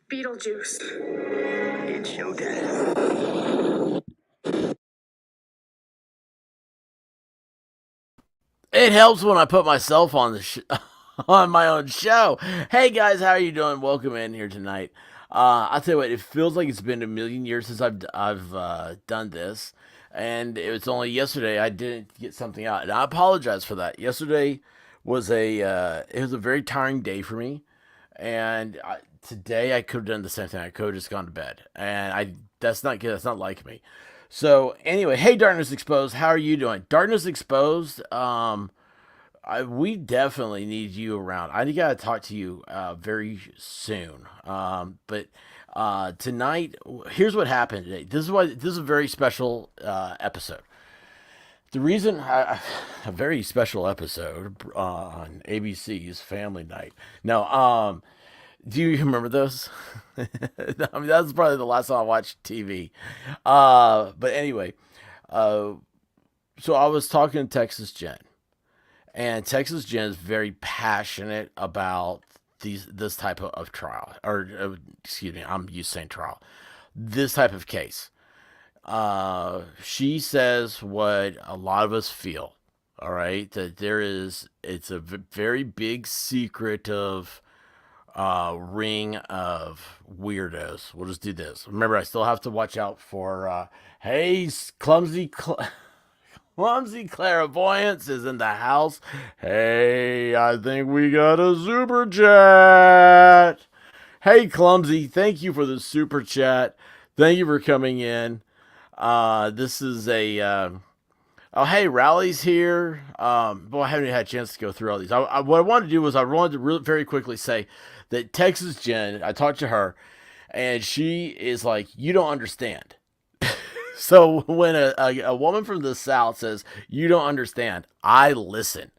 Beetlejuice. It's showtime. It helps when I put myself on the on my own show. Hey guys, how are you doing? Welcome in here tonight. I'll tell you what, it feels like it's been a million years since I've done this, and it's only yesterday I didn't get something out, and I apologize for that. Yesterday was a very tiring day for me, and today I could have done the same thing. I could have just gone to bed, and I that's not good. That's not like me. So anyway, hey, Darkness Exposed, how are you doing? Darkness Exposed, we definitely need you around. I gotta talk to you very soon. But tonight, here's what happened today. This is a very special episode. The reason a very special episode on ABC's Family Night. No, do you remember those? I mean, that was probably the last time I watched TV. But anyway, uh, so I was talking to Texas Jen, and Texas Jen is very passionate about this type of trial, or excuse me, I'm used to saying trial. This type of case. She says what a lot of us feel. All right, that it's a very big secret of ring of weirdos. We'll just do this. Remember, I still have to watch out for hey, clumsy clairvoyance is in the house. Hey, I think we got a super chat. Hey, clumsy, thank you for the super chat. Thank you for coming in. This is a oh, hey, Rally's here. Boy, I haven't had a chance to go through all these. What I wanted to do was I wanted to very quickly say that Texas Jen, I talked to her, and she is like, you don't understand. So when a woman from the South says, you don't understand, I listen.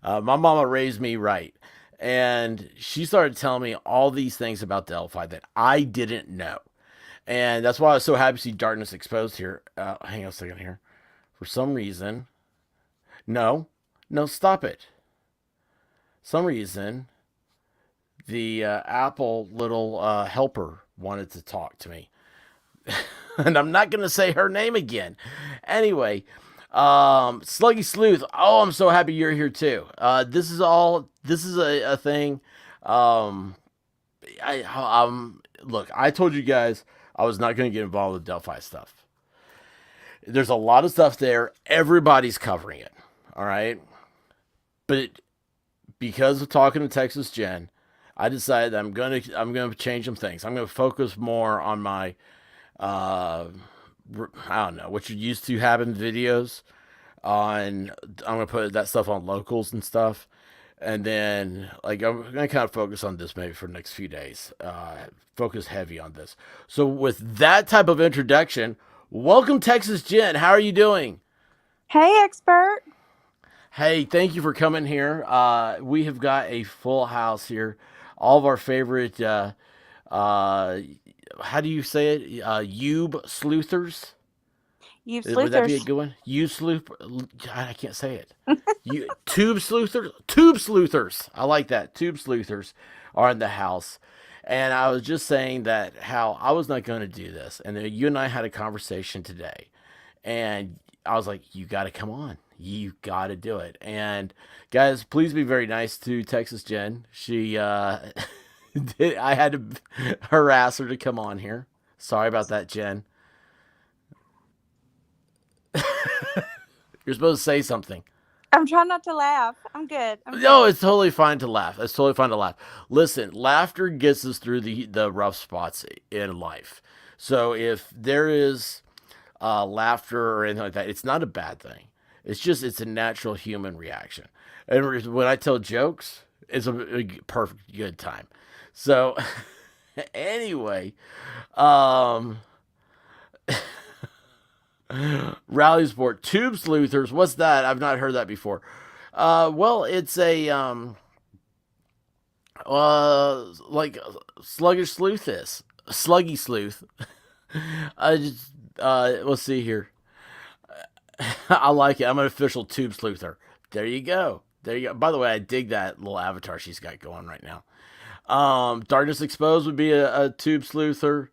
My mama raised me right. And she started telling me all these things about Delphi that I didn't know. And that's why I was so happy to see Darkness Exposed here. Hang on a second here. For some reason, no, no, stop it. Some reason, the Apple little helper wanted to talk to me. And I'm not going to say her name again. Anyway, Sluggy Sleuth. Oh, I'm so happy you're here too. This is a thing. Look, I told you guys I was not going to get involved with Delphi stuff. There's a lot of stuff there. Everybody's covering it. All right. But because of talking to Texas Jen, I decided that I'm gonna change some things. I'm gonna focus more on my I don't know what you're used to having videos on. I'm gonna put that stuff on locals and stuff, and then like I'm gonna kind of focus on this maybe for the next few days. Focus heavy on this. So with that type of introduction, welcome Texas Jen. How are you doing? Hey, expert. Hey, thank you for coming here. We have got a full house here. All of our favorite, how do you say it? Yube sleuthers. You Would that be a sleuthers. good one? You sleuth. I can't say it. You tube sleuthers. Tube sleuthers. I like that. Tube sleuthers are in the house. And I was just saying that how I was not going to do this, and then you and I had a conversation today, and I was like, "You got to come on. You got to do it." And guys, please be very nice to Texas Jen. She, I had to harass her to come on here. Sorry about that, Jen. You're supposed to say something. I'm trying not to laugh. I'm good. No, it's totally fine to laugh. It's totally fine to laugh. Listen, laughter gets us through the rough spots in life. So if there is laughter or anything like that, it's not a bad thing. It's a natural human reaction. And when I tell jokes, it's a perfect good time. So anyway, um, Rally Sport Tube Sleuthers. What's that? I've not heard that before. Well, it's a like sluggish sleuth is sluggy sleuth. I just let's see here. I like it. I'm an official tube sleuther. There you go. There you go. By the way, I dig that little avatar she's got going right now. Darkness Exposed would be a tube sleuther.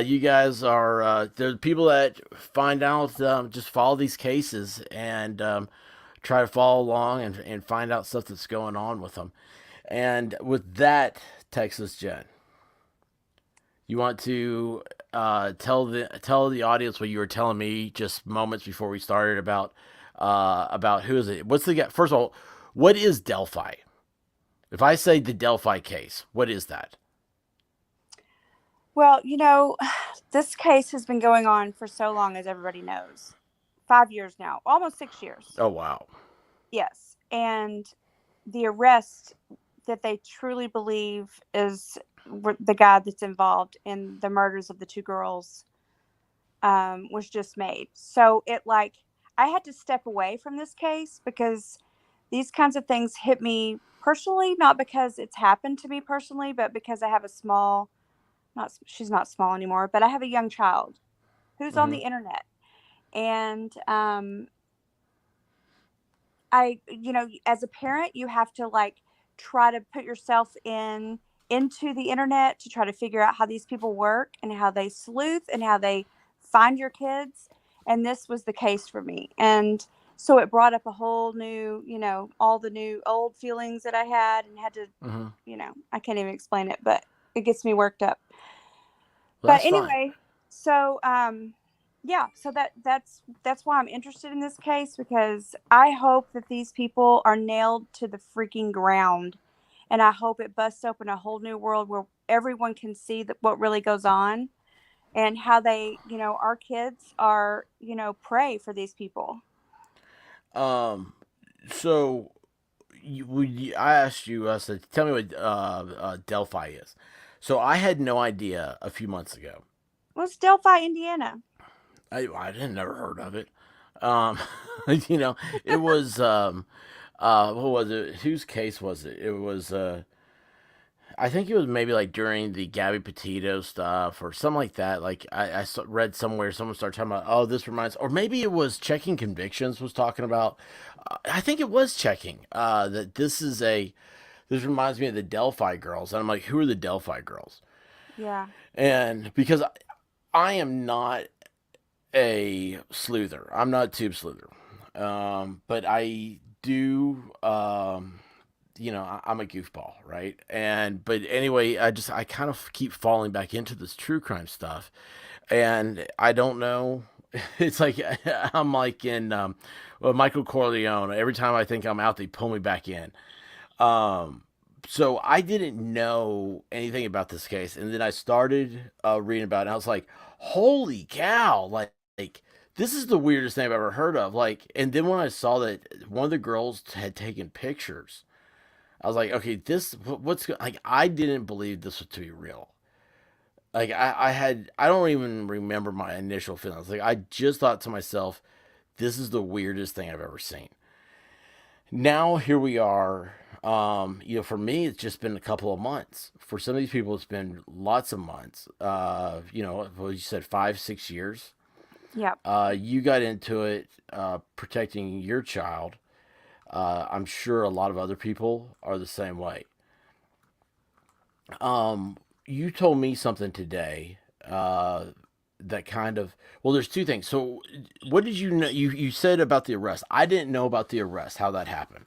You guys are the people that find out, just follow these cases and try to follow along and find out stuff that's going on with them. And with that, Texas Jen, you want to tell the audience what you were telling me just moments before we started about who is it? What's the guy? First of all, what is Delphi? If I say the Delphi case, what is that? Well, this case has been going on for so long, as everybody knows. 5 years now, almost 6 years. Oh wow. Yes. And the arrest that they truly believe is the guy that's involved in the murders of the two girls was just made. So I had to step away from this case because these kinds of things hit me personally, not because it's happened to me personally, but because I have a small, not she's not small anymore, but I have a young child who's on Mm-hmm. the internet. And as a parent, you have to try to put yourself into the internet to try to figure out how these people work and how they sleuth and how they find your kids. And this was the case for me. And so it brought up a whole new, all the new old feelings that I had and had to, Mm-hmm. I can't even explain it, but it gets me worked up. Well, But that's fine. anyway, so yeah, so that's why I'm interested in this case, because I hope that these people are nailed to the freaking ground, and I hope it busts open a whole new world where everyone can see what really goes on and how our kids are, prey for these people. Um, so I asked you, said, tell me what Delphi is. So I had no idea a few months ago. Well, it's Delphi, Indiana. I didn't never heard of it. Um, you know, it was what was it? Whose case was it? It was I think it was maybe like during the Gabby Petito stuff or something like that. Like read somewhere someone started talking about, oh, this reminds, or maybe it was Checking Convictions was talking about. I think it was Checking that this reminds me of the Delphi girls, and I'm like, who are the Delphi girls? Yeah. And because I am not a sleuther, I'm not a tube sleuther, but I do. I'm a goofball, right? But anyway, I kind of keep falling back into this true crime stuff, and I don't know. It's like I'm like in Michael Corleone. Every time I think I'm out, they pull me back in. Um, so I didn't know anything about this case, and then I started reading about it. And I was like, "Holy cow!" Like this is the weirdest thing I've ever heard of. Like, and then when I saw that one of the girls had taken pictures, I was like, "Okay, like?" I didn't believe this was to be real. Like I don't even remember my initial feelings. Like I just thought to myself, "This is the weirdest thing I've ever seen." Now here we are. For me, it's just been a couple of months. For some of these people, it's been lots of months. Well, you said 5, 6 years. Yep. You got into it protecting your child. I'm sure a lot of other people are the same way. You told me something today that kind of, well, there's two things. So, what did you know? You said about the arrest. I didn't know about the arrest. How that happened.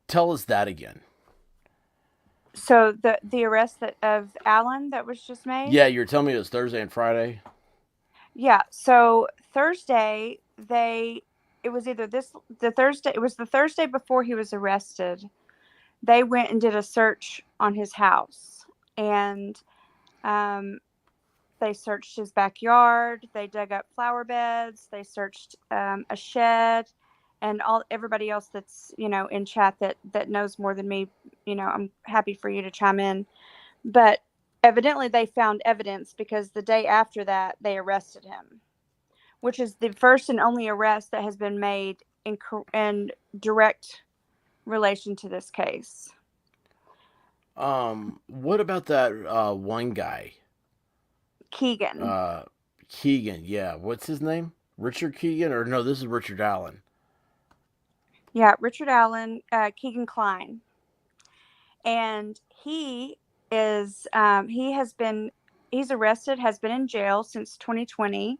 Tell us that again. So the arrest of Alan that was just made. Yeah, you were telling me it was Thursday and Friday. Yeah. So Thursday, it was either the Thursday, it was the Thursday before he was arrested. They went and did a search on his house, and um, they searched his backyard. They dug up flower beds. They searched a shed, and everybody else that's in chat that knows more than me. I'm happy for you to chime in, but evidently they found evidence because the day after that they arrested him, which is the first and only arrest that has been made in direct relation to this case. What about that one guy? Keegan. Uh, Keegan. Yeah, what's his name? Richard Keegan, or no? This is Richard Allen. Yeah, Richard Allen, Keegan Kline, and he has been he's arrested, has been in jail since 2020,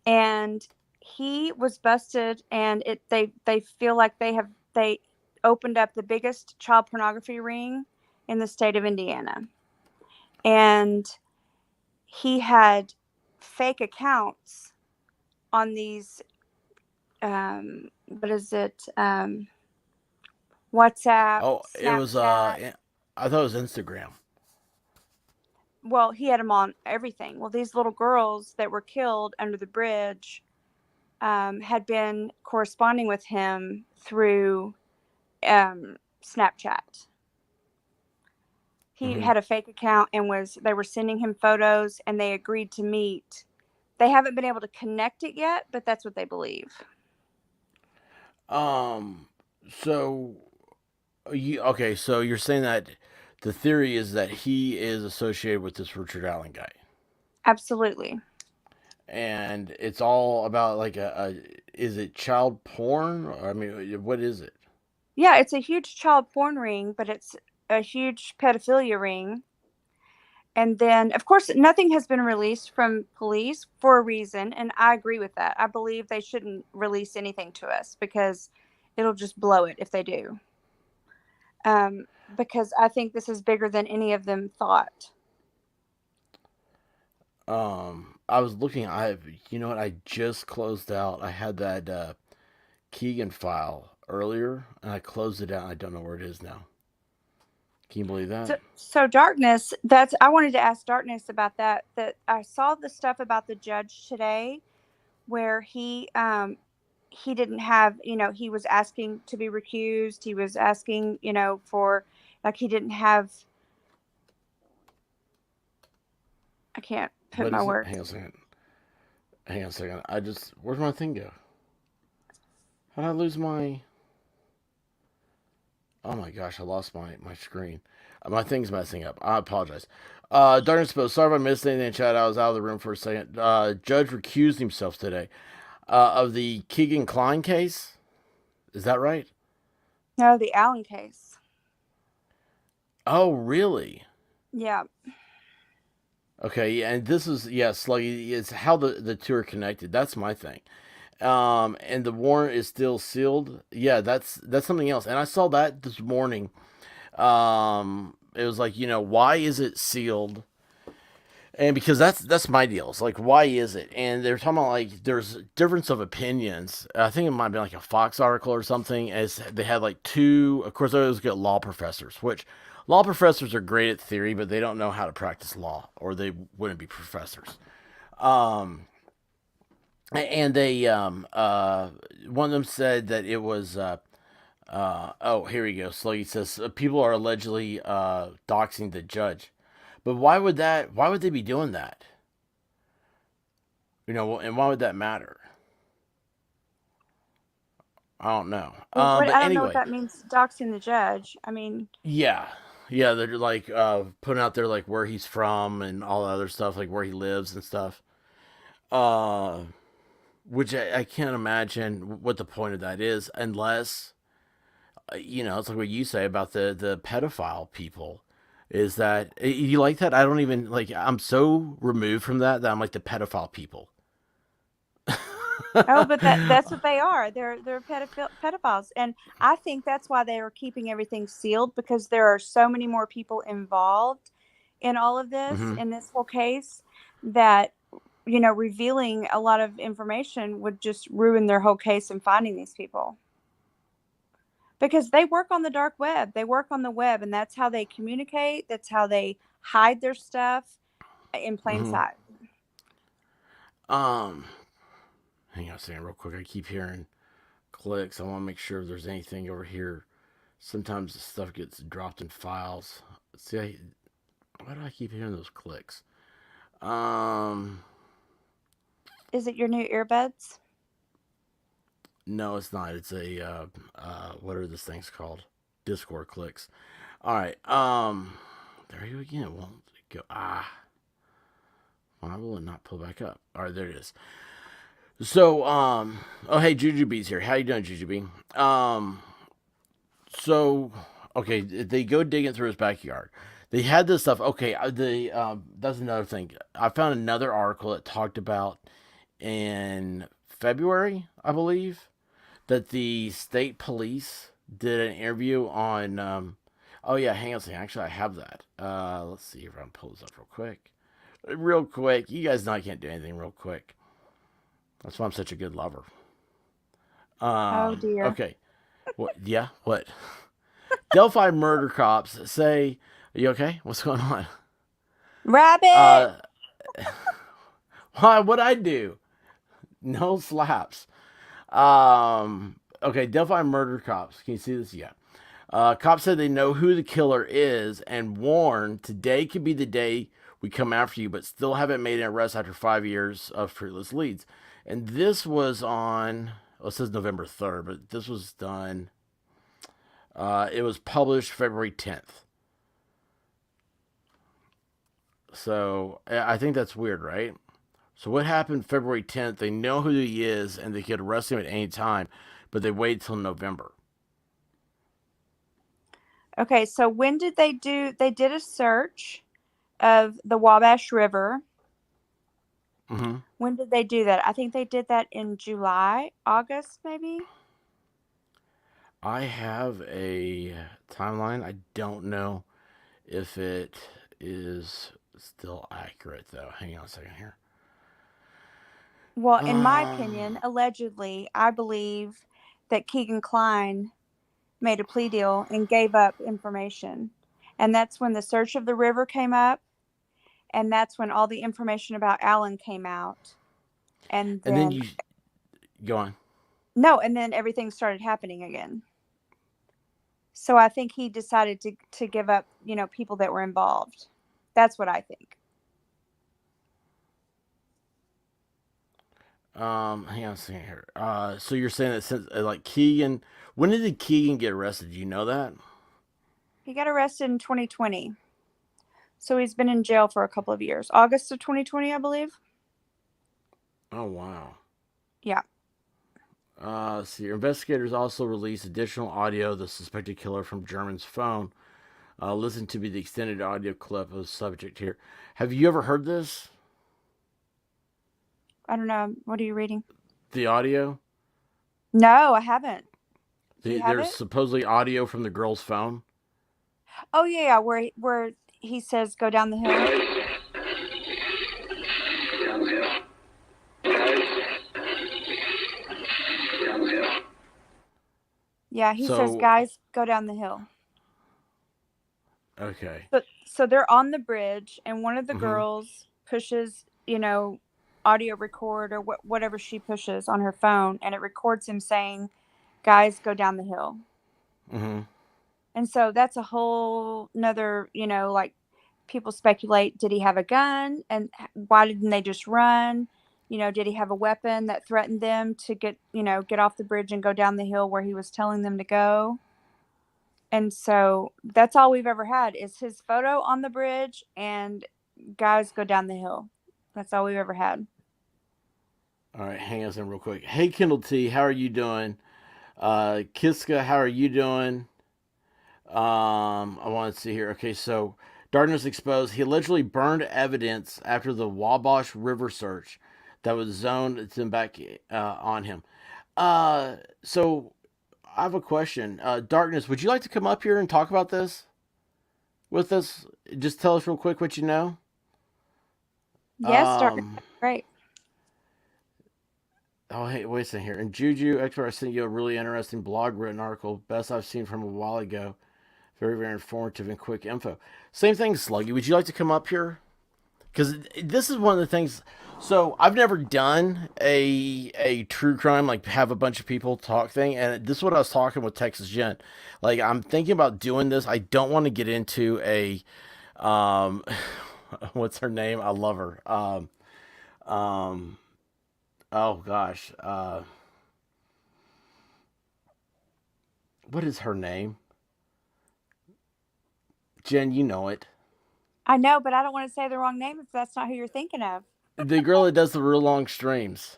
and he was busted, and they feel like they opened up the biggest child pornography ring in the state of Indiana, and he had fake accounts on these what is it, WhatsApp, Oh, it was Snapchat. I thought it was Instagram. Well, he had them on everything. Well, these little girls that were killed under the bridge had been corresponding with him through Snapchat. He Hmm. had a fake account, and they were sending him photos, and they agreed to meet. They haven't been able to connect it yet, but that's what they believe. Um, so okay, so you're saying that the theory is that he is associated with this Richard Allen guy, Absolutely. and it's all about like is it child porn? I mean, what is it? Yeah, it's a huge child porn ring, but it's a huge pedophilia ring. And then, of course, nothing has been released from police for a reason. And I agree with that. I believe they shouldn't release anything to us because it'll just blow it if they do. Because I think this is bigger than any of them thought. I was looking. You know what? I just closed out. I had that Keegan file earlier, and I closed it out. I don't know where it is now. Can you believe that? So darkness, I wanted to ask darkness about that. That I saw the stuff about the judge today where he didn't have, he was asking to be recused. He was asking, for, like, he didn't have, I can't put What my is it? words. Hang on a second. Hang on a second. Where'd my thing go? How did I lose my? Oh my gosh, I lost my screen. My thing's messing up. I apologize. Darkness Post. Sorry if I missed anything in chat. I was out of the room for a second. Judge recused himself today of the Keegan Klein case. Is that right? No, the Allen case. Oh, really? Yeah. Okay, yeah, and this is Sluggy. It's how the two are connected. That's my thing. And the warrant is still sealed. Yeah, that's something else. And I saw that this morning. It was like, why is it sealed? And because that's my deal. It's like, why is it? And they're talking about like there's difference of opinions. I think it might be like a Fox article or something. As they had like two. Of course, I always get law professors, which law professors are great at theory, but they don't know how to practice law, or they wouldn't be professors. Um, and they one of them said that it was oh, here we go. Sluggy says people are allegedly doxing the judge, but why would they be doing that? And why would that matter? I don't know. Well, But I don't know what anyway, that means, doxing the judge. I mean, yeah, yeah, they're like putting out there like where he's from and all the other stuff, like where he lives and stuff. Uh, which I can't imagine what the point of that is, unless it's like what you say about the pedophile people. Is that you like that? I don't even like. I'm so removed from that I'm like the pedophile people. oh, but that's what they are. They're pedophiles, and I think that's why they are keeping everything sealed, because there are so many more people involved in all of this, Hmm. in this whole case, that revealing a lot of information would just ruin their whole case in finding these people, because they work on the dark web. They work on the web, and that's how they communicate. That's how they hide their stuff in plain Hmm. sight. Um, hang on a second, real quick. I keep hearing clicks. I want to make sure if there's anything over here. Sometimes the stuff gets dropped in files. See, why do I keep hearing those clicks? Um, Is it your new earbuds? no, it's not. It's a what are these things called? Discord clicks. All right. There you again. Won't go. Why will it not pull back up? All right, there it is. So, oh hey, Jujubee's here. How you doing, Jujubee? So, okay, they go digging through his backyard. They had this stuff. Okay, that's another thing. I found another article that talked about in February, I believe, that the state police did an interview on. Oh yeah, hang on a second. Actually, I have that. Let's see if I can pull this up real quick. Real quick. You guys know I can't do anything real quick. That's why I'm such a good lover. Oh dear. Okay. What? Yeah. What? Delphi murder cops say, "Are you okay? What's going on?" Rabbit. Uh, why? What I do? No slaps. Okay. Delphi murder cops. Can you see this? Yeah. Cops said they know who the killer is and warn today could be the day we come after you, but still haven't made an arrest after 5 years of fruitless leads. And this was on, well, it says November 3rd, but this was done, it was published February 10th. So I think that's weird, right? So what happened February 10th? They know who he is and they could arrest him at any time, but they wait till November. Okay, so when did they do? They did a search of the Wabash River. Mm-hmm. When did they do that? I think they did that in July, August, maybe. I have a timeline. I don't know if it is still accurate, though. Hang on a second here. Well, in my Um, opinion, allegedly, I believe that Keegan Klein made a plea deal and gave up information. And that's when the search of the river came up. And that's when all the information about Alan came out. And and then then, you go on. no, and then everything started happening again. So I think he decided to give up, people that were involved. That's what I think. Hang on a second here. So you're saying that since like Keegan, when did Keegan get arrested? Do you know that? He got arrested in 2020. So he's been in jail for a couple of years. August of 2020, I believe. Oh wow. Yeah. Let's see. Investigators also released additional audio of the suspected killer from German's phone. Listen to the extended audio clip of the subject here. Have you ever heard this? I don't know. What are you reading? The audio? No, I haven't. Do you have There's it? supposedly audio from the girl's phone. Oh yeah, yeah. Where he says go down the hill. Yeah, he says So, guys go down the hill. okay. So they're on the bridge, and one of the Mm-hmm. girls pushes, audio record or whatever she pushes on her phone, and it records him saying, "Guys, go down the hill." Mm-hmm. And so that's a whole nother, like people speculate, did he have a gun? And why didn't they just run? Did he have a weapon that threatened them to get off the bridge and go down the hill where he was telling them to go? And so that's all we've ever had is his photo on the bridge and guys go down the hill. That's all we've ever had. All right, hang on a second real quick. Hey, Kendall T, how are you doing? Kiska, how are you doing? I want to see here. Okay, so Darkness Exposed. He allegedly burned evidence after the Wabash River search that was zoned to back on him. So I have a question. Darkness, would you like to come up here and talk about this with us? Just tell us real quick what you know. Yes, darkness. Um, Great. oh, hey, wait a second here. And Juju Expert, I sent you a really interesting blog written article, best I've seen from a while ago. Very, very informative and quick info. Same thing, Sluggy. Would you like to come up here? Because this is one of the things. So I've never done a true crime like have a bunch of people talk thing, and this is what I was talking with Texas Jen. Like I'm thinking about doing this. I don't want to get into a um, what's her name? I love her. Um, oh gosh, what is her name? Jen, you know it. I know, but I don't want to say the wrong name if that's not who you're thinking of. The girl that does the real long streams.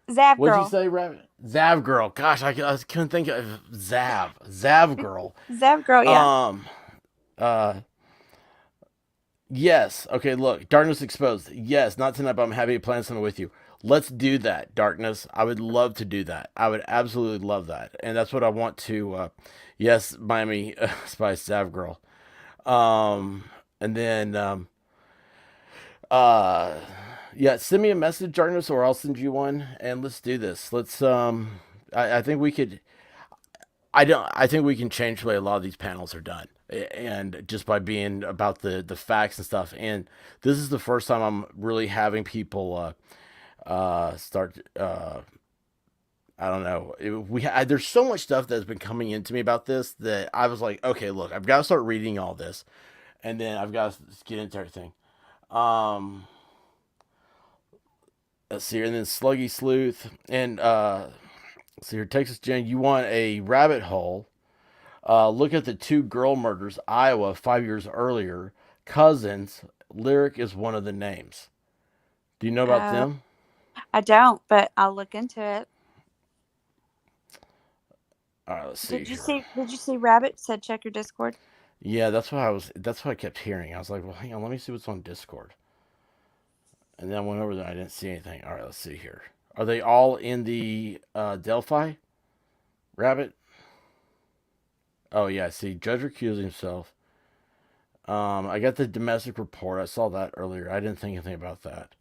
Zav What'd you girl. say, Rabbit? Zav girl. Gosh, I couldn't think of Zav. Zav girl. Zav girl, yeah. Um. Uh. Yes. Okay. Look, darkness exposed. Yes. Not tonight, but I'm happy to plan something with you. Let's do that, darkness. I would love to do that. I would absolutely love that, and that's what I want to. Yes, Miami Spice Zav girl. Um. And then uh yeah, send me a message, darkness, or I'll send you one, and let's do this. Let's I think we could. I think we can change the way a lot of these panels are done, and just by being about the facts and stuff. And this is the first time I'm really having people start. I don't know. There's so much stuff that's been coming into me about this that I was like, okay, look, I've got to start reading all this, and then I've got to get into everything. Um, let's see, and then Sluggy Sleuth, and let's see here, Texas Jen, you want a rabbit hole? Look at the two girl murders, Iowa, 5 years earlier. Cousins, Lyric is one of the names. Do you know about Uh, them? I don't, but I'll look into it. All right, let's see here. Did you see Rabbit said check your Discord? Yeah, that's what I was. That's what I kept hearing. I was like, well, hang on, let me see what's on Discord. And then I went over there. I didn't see anything. All right, let's see here. Are they all in the Delphi? Rabbit? Oh yeah, I see. Judge recused himself. I got the domestic report. I saw that earlier. I didn't think anything about that.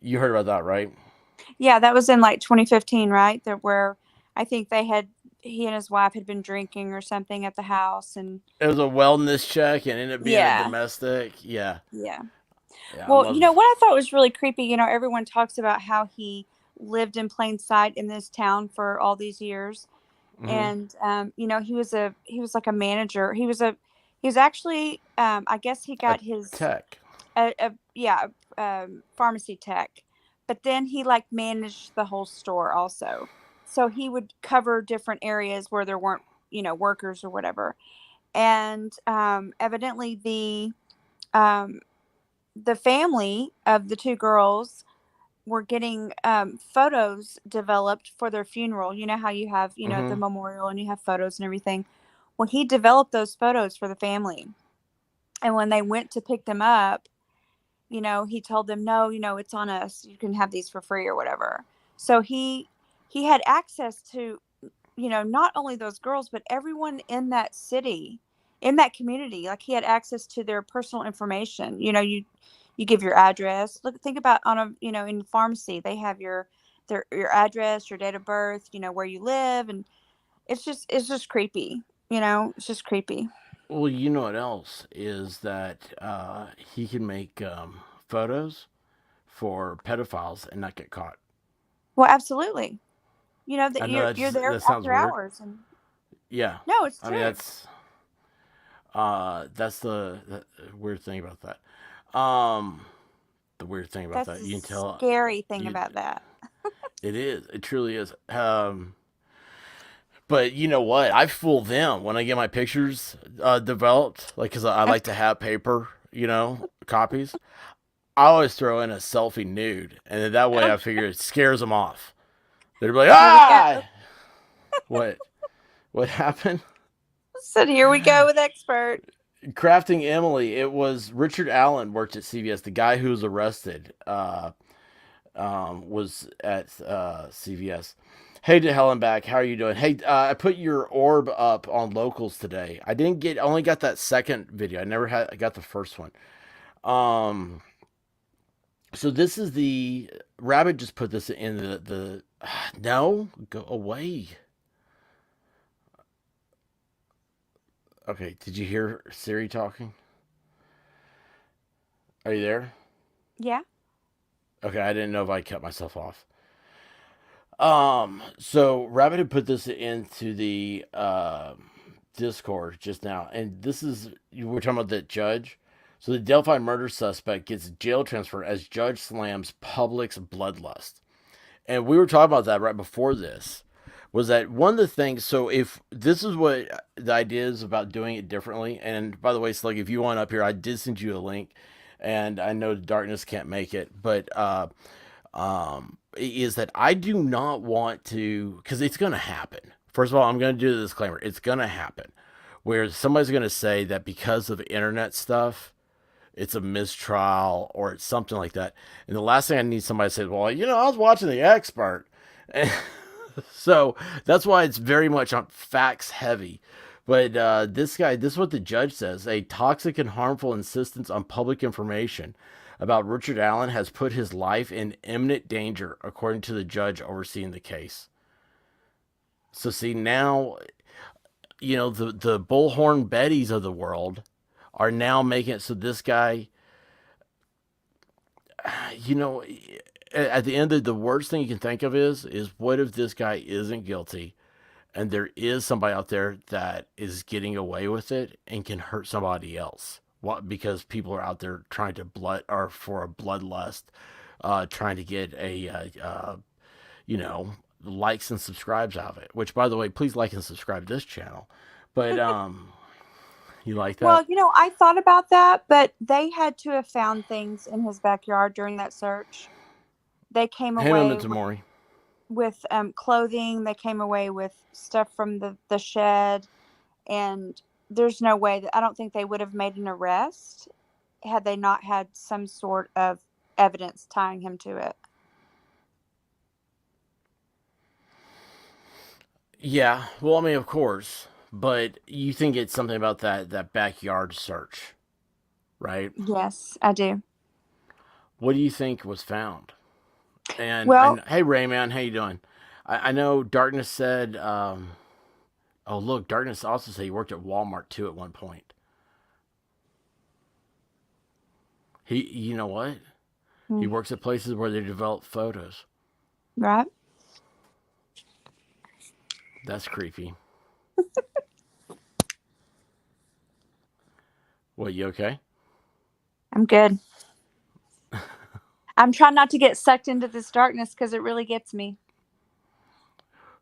You heard about that, right? Yeah, that was in like 2015, right? That where I think he and his wife had been drinking or something at the house and It was a wellness check and ended up being a yeah. domestic. Yeah, Yeah. yeah, I Well, you know love. what I thought was really creepy, everyone talks about how he lived in plain sight in this town for all these years. Mm-hmm. And he was like a manager. He was actually I guess he A got his tech. yeah, pharmacy tech. But then he like managed the whole store also. So he would cover different areas where there weren't, workers or whatever. And evidently um, the family of the two girls were getting photos developed for their funeral. You know how you have, the Mm-hmm. memorial and you have photos and everything. Well, he developed those photos for the family. And when they went to pick them up, he told them, no, it's on us. You can have these for free or whatever. So he had access to, not only those girls, but everyone in that city, in that community. Like he had access to their personal information. You give your address. Look, think about on a, in pharmacy, they have your address, your date of birth, where you live, and it's just creepy. It's just creepy. Well, you know what else is that he can make photos for pedophiles and not get caught. Well, absolutely. I That know you're there that sounds after weird. hours, and Yeah, no, it's I mean true. that's the weird thing about that. The weird thing about That's that, the you can tell scary thing you about that. it is. It truly is. But you know what? I fool them when I get my pictures developed, like because I like to have paper, copies. I always throw in a selfie nude, and then that way I figure it scares them off. They're like, Here we go. ah, what? What happened? So here we go with expert. Crafting Emily. It was Richard Allen worked at CVS. The guy who was arrested was at CVS. Hey to hell and back. How are you doing? Hey, I put your orb up on locals today. I didn't get. I only got that second video. I got the first one. Um. So this is the rabbit. Just put this in the. No, go away. Okay. Did you hear Siri talking? Are you there? Yeah. Okay. I didn't know if I cut myself off. So Rabbit had put this into the Discord just now, and this is we're talking about the judge. So the Delphi murder suspect gets jail transfer as judge slams public's bloodlust, and we were talking about that right before this. Was that one of the things? So if this is what the idea is about doing it differently, and by the way, Slug, if you want up here, I did send you a link, and I know Darkness can't make it, but is that I do not want to, because it's going to happen. First of all, I'm going to do the disclaimer. It's going to happen where somebody's going to say that because of internet stuff, it's a mistrial or it's something like that. And the last thing I need somebody to say, well, I was watching The Expert. And so that's why it's very much on facts heavy. But this is what the judge says: a toxic and harmful insistence on public information about Richard Allen has put his life in imminent danger, according to the judge overseeing the case. So see now, the bullhorn Bettys of the world are now making it so this guy, you know, at the end of the worst thing you can think of is what if this guy isn't guilty and there is somebody out there that is getting away with it and can hurt somebody else. What? Because people are out there trying to for a bloodlust, trying to get you know, likes and subscribes out of it. Which, by the way, please like and subscribe to this channel. But you like that? Well, I thought about that, but they had to have found things in his backyard during that search. They came Hand away them to Maury. with clothing. They came away with stuff from the shed, and there's no way that I don't think they would have made an arrest had they not had some sort of evidence tying him to it. Yeah, well, I mean, of course, but you think it's something about that backyard search, right? Yes, I do. What do you think was found? Well, And hey, Rayman, how you doing? I know Darkness said. Oh, look, Darkness also said he worked at Walmart too at one point. You know what? He works at places where they develop photos. right. That's creepy. What, you okay? I'm good. I'm trying not to get sucked into this darkness because it really gets me.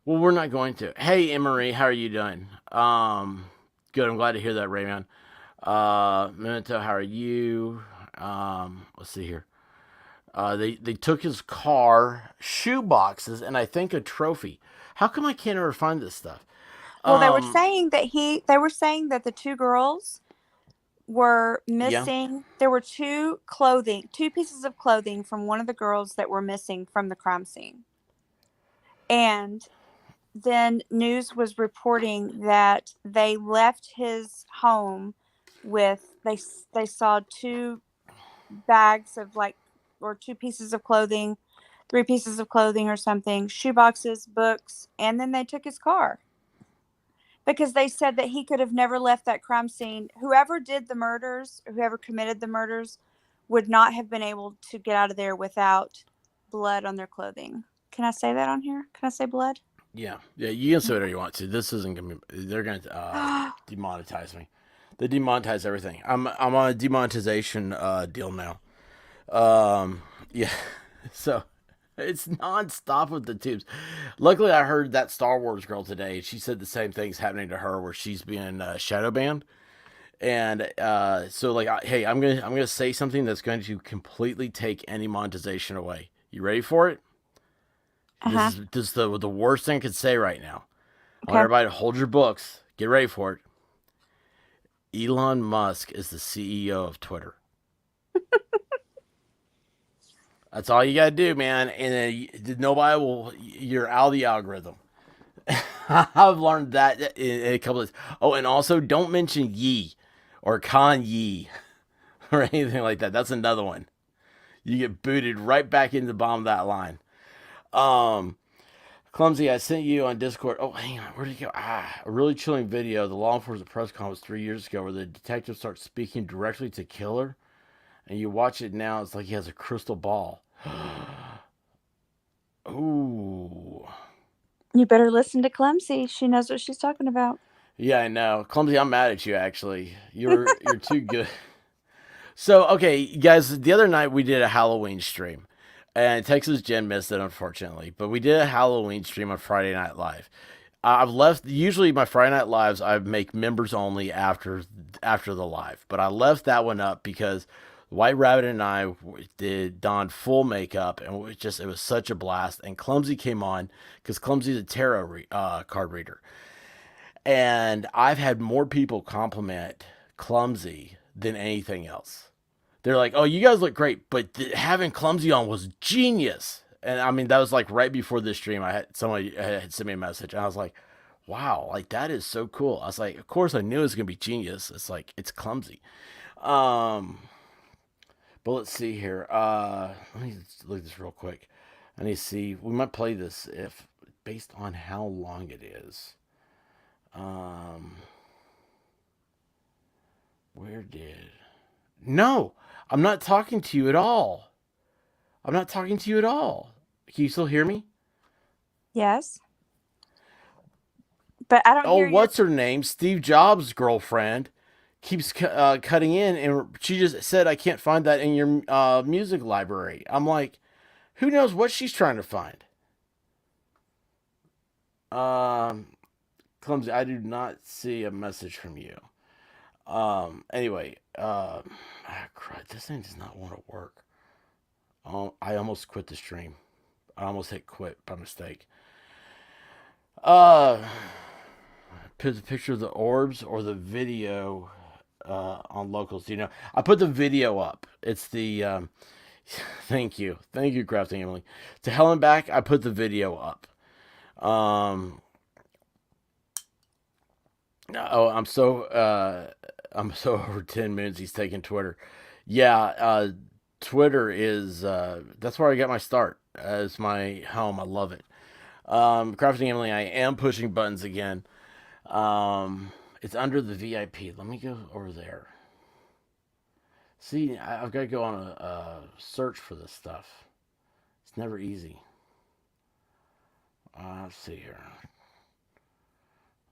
Well, we're not going to. Hey, Emery, how are you doing? Good. I'm glad to hear that, Rayman. Memento, how are you? Let's see here. They took his car, shoe boxes, and I think a trophy. How come I can't ever find this stuff? Well, they were saying that the two girls were Yeah. missing. There were two pieces of clothing from one of the girls that were missing from the crime scene. And then news was reporting that they left his home with they saw two bags of or two pieces of clothing, three pieces of clothing or something, shoe boxes, books, and then they took his car. Because they said that he could have never left that crime scene. Whoever committed the murders would not have been able to get out of there without blood on their clothing. Can I say that on here? Can I say blood? Yeah. You can say whatever you want to. This isn't gonna be. They're gonna demonetize me. They demonetize everything. I'm on a demonetization deal now. Yeah. So it's nonstop with the tubes. Luckily, I heard that Star Wars girl today. She said the same thing's happening to her, where she's being shadow banned. And so, hey, I'm gonna say something that's going to completely take any monetization away. You ready for it? Uh-huh. This is the worst thing I could say right now. I Okay. want everybody to hold your books. Get ready for it. Elon Musk is the CEO of Twitter. That's all you gotta do, man. And then nobody will. You're out of the algorithm. I've learned that in a couple of. Oh, and also don't mention Ye or Kanye or anything like that. That's another one. You get booted right back into the bottom of that line. Clumsy, I sent you on Discord. Oh, hang on. Where'd it go? A really chilling video. The law enforcement press conference 3 years ago where the detective starts speaking directly to killer. And you watch it now, it's like he has a crystal ball. Ooh. You better listen to Clemsy. She knows what she's talking about. Yeah, I know. Clumsy, I'm mad at you, actually. You're too good. So, okay, guys, the other night we did a Halloween stream. And Texas Jen missed it, unfortunately. But we did a Halloween stream on Friday Night Live. I've left, usually my Friday Night Lives, I make members only after the live. But I left that one up because White Rabbit and I did donned full makeup, and it was such a blast. And Clumsy came on because Clumsy's a card reader, and I've had more people compliment Clumsy than anything else. They're like, "Oh, you guys look great," but having Clumsy on was genius. And I mean, that was like right before this stream. I had somebody had sent me a message, and I was like, "Wow, like that is so cool." I was like, "Of course, I knew it was gonna be genius." It's like it's Clumsy. Um, but let's see here. Let me look at this real quick. I need to see. We might play this if based on how long it is. Um, where did? No, I'm not talking to you at all. I'm not talking to you at all. Can you still hear me? Yes, but I don't Oh, hear your. what's her name? Steve Jobs' girlfriend keeps cutting in, and she just said, "I can't find that in your music library." I'm like, who knows what she's trying to find? Um, Clumsy, I do not see a message from you. Anyway, crud, this thing does not want to work. I almost quit the stream. I almost hit quit by mistake. Uh, put the picture of the orbs or the video on locals. You know, I put the video up. It's the thank you, crafting Emily. To hell and back, I put the video up. Um, oh, I'm so over 10 minutes. He's taking Twitter. Yeah, Twitter is that's where I got my start. It's my home. I love it. Crafting Emily, I am pushing buttons again. It's under the VIP. Let me go over there. See, I've got to go on a search for this stuff. It's never easy. Let's see here.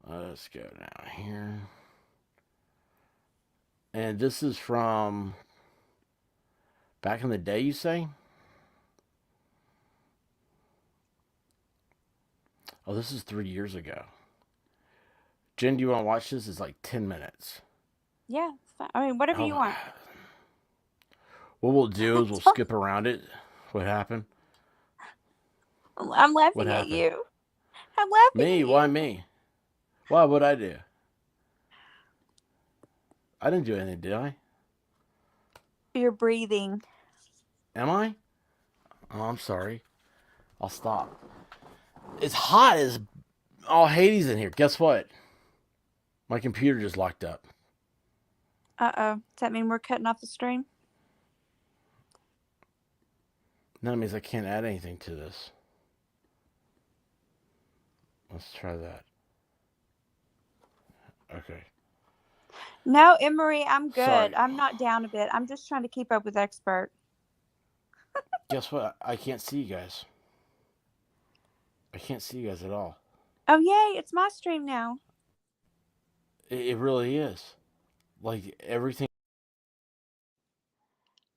Let's go down here. And this is from back in the day, you say? Oh, this is 3 years ago. Jen, do you want to watch this? It's like 10 minutes. Yeah, it's fine. I mean, whatever you Oh, want. what we'll do is we'll skip around it. What happened? I'm What laughing at happened? you. I'm laughing Me? at Why you. me? Why would I do? I didn't do anything, did I? You're breathing. Am I? Oh, I'm sorry. I'll stop. It's hot as all Hades in here. Guess what? My computer just locked up. Uh-oh. Does that mean we're cutting off the stream? That means I can't add anything to this. Let's try that. Okay. No, Emery, I'm good. Sorry. I'm not down a bit. I'm just trying to keep up with Expert. Guess what? I can't see you guys. I can't see you guys at all. Oh, yay. It's my stream now. It really is. Like everything.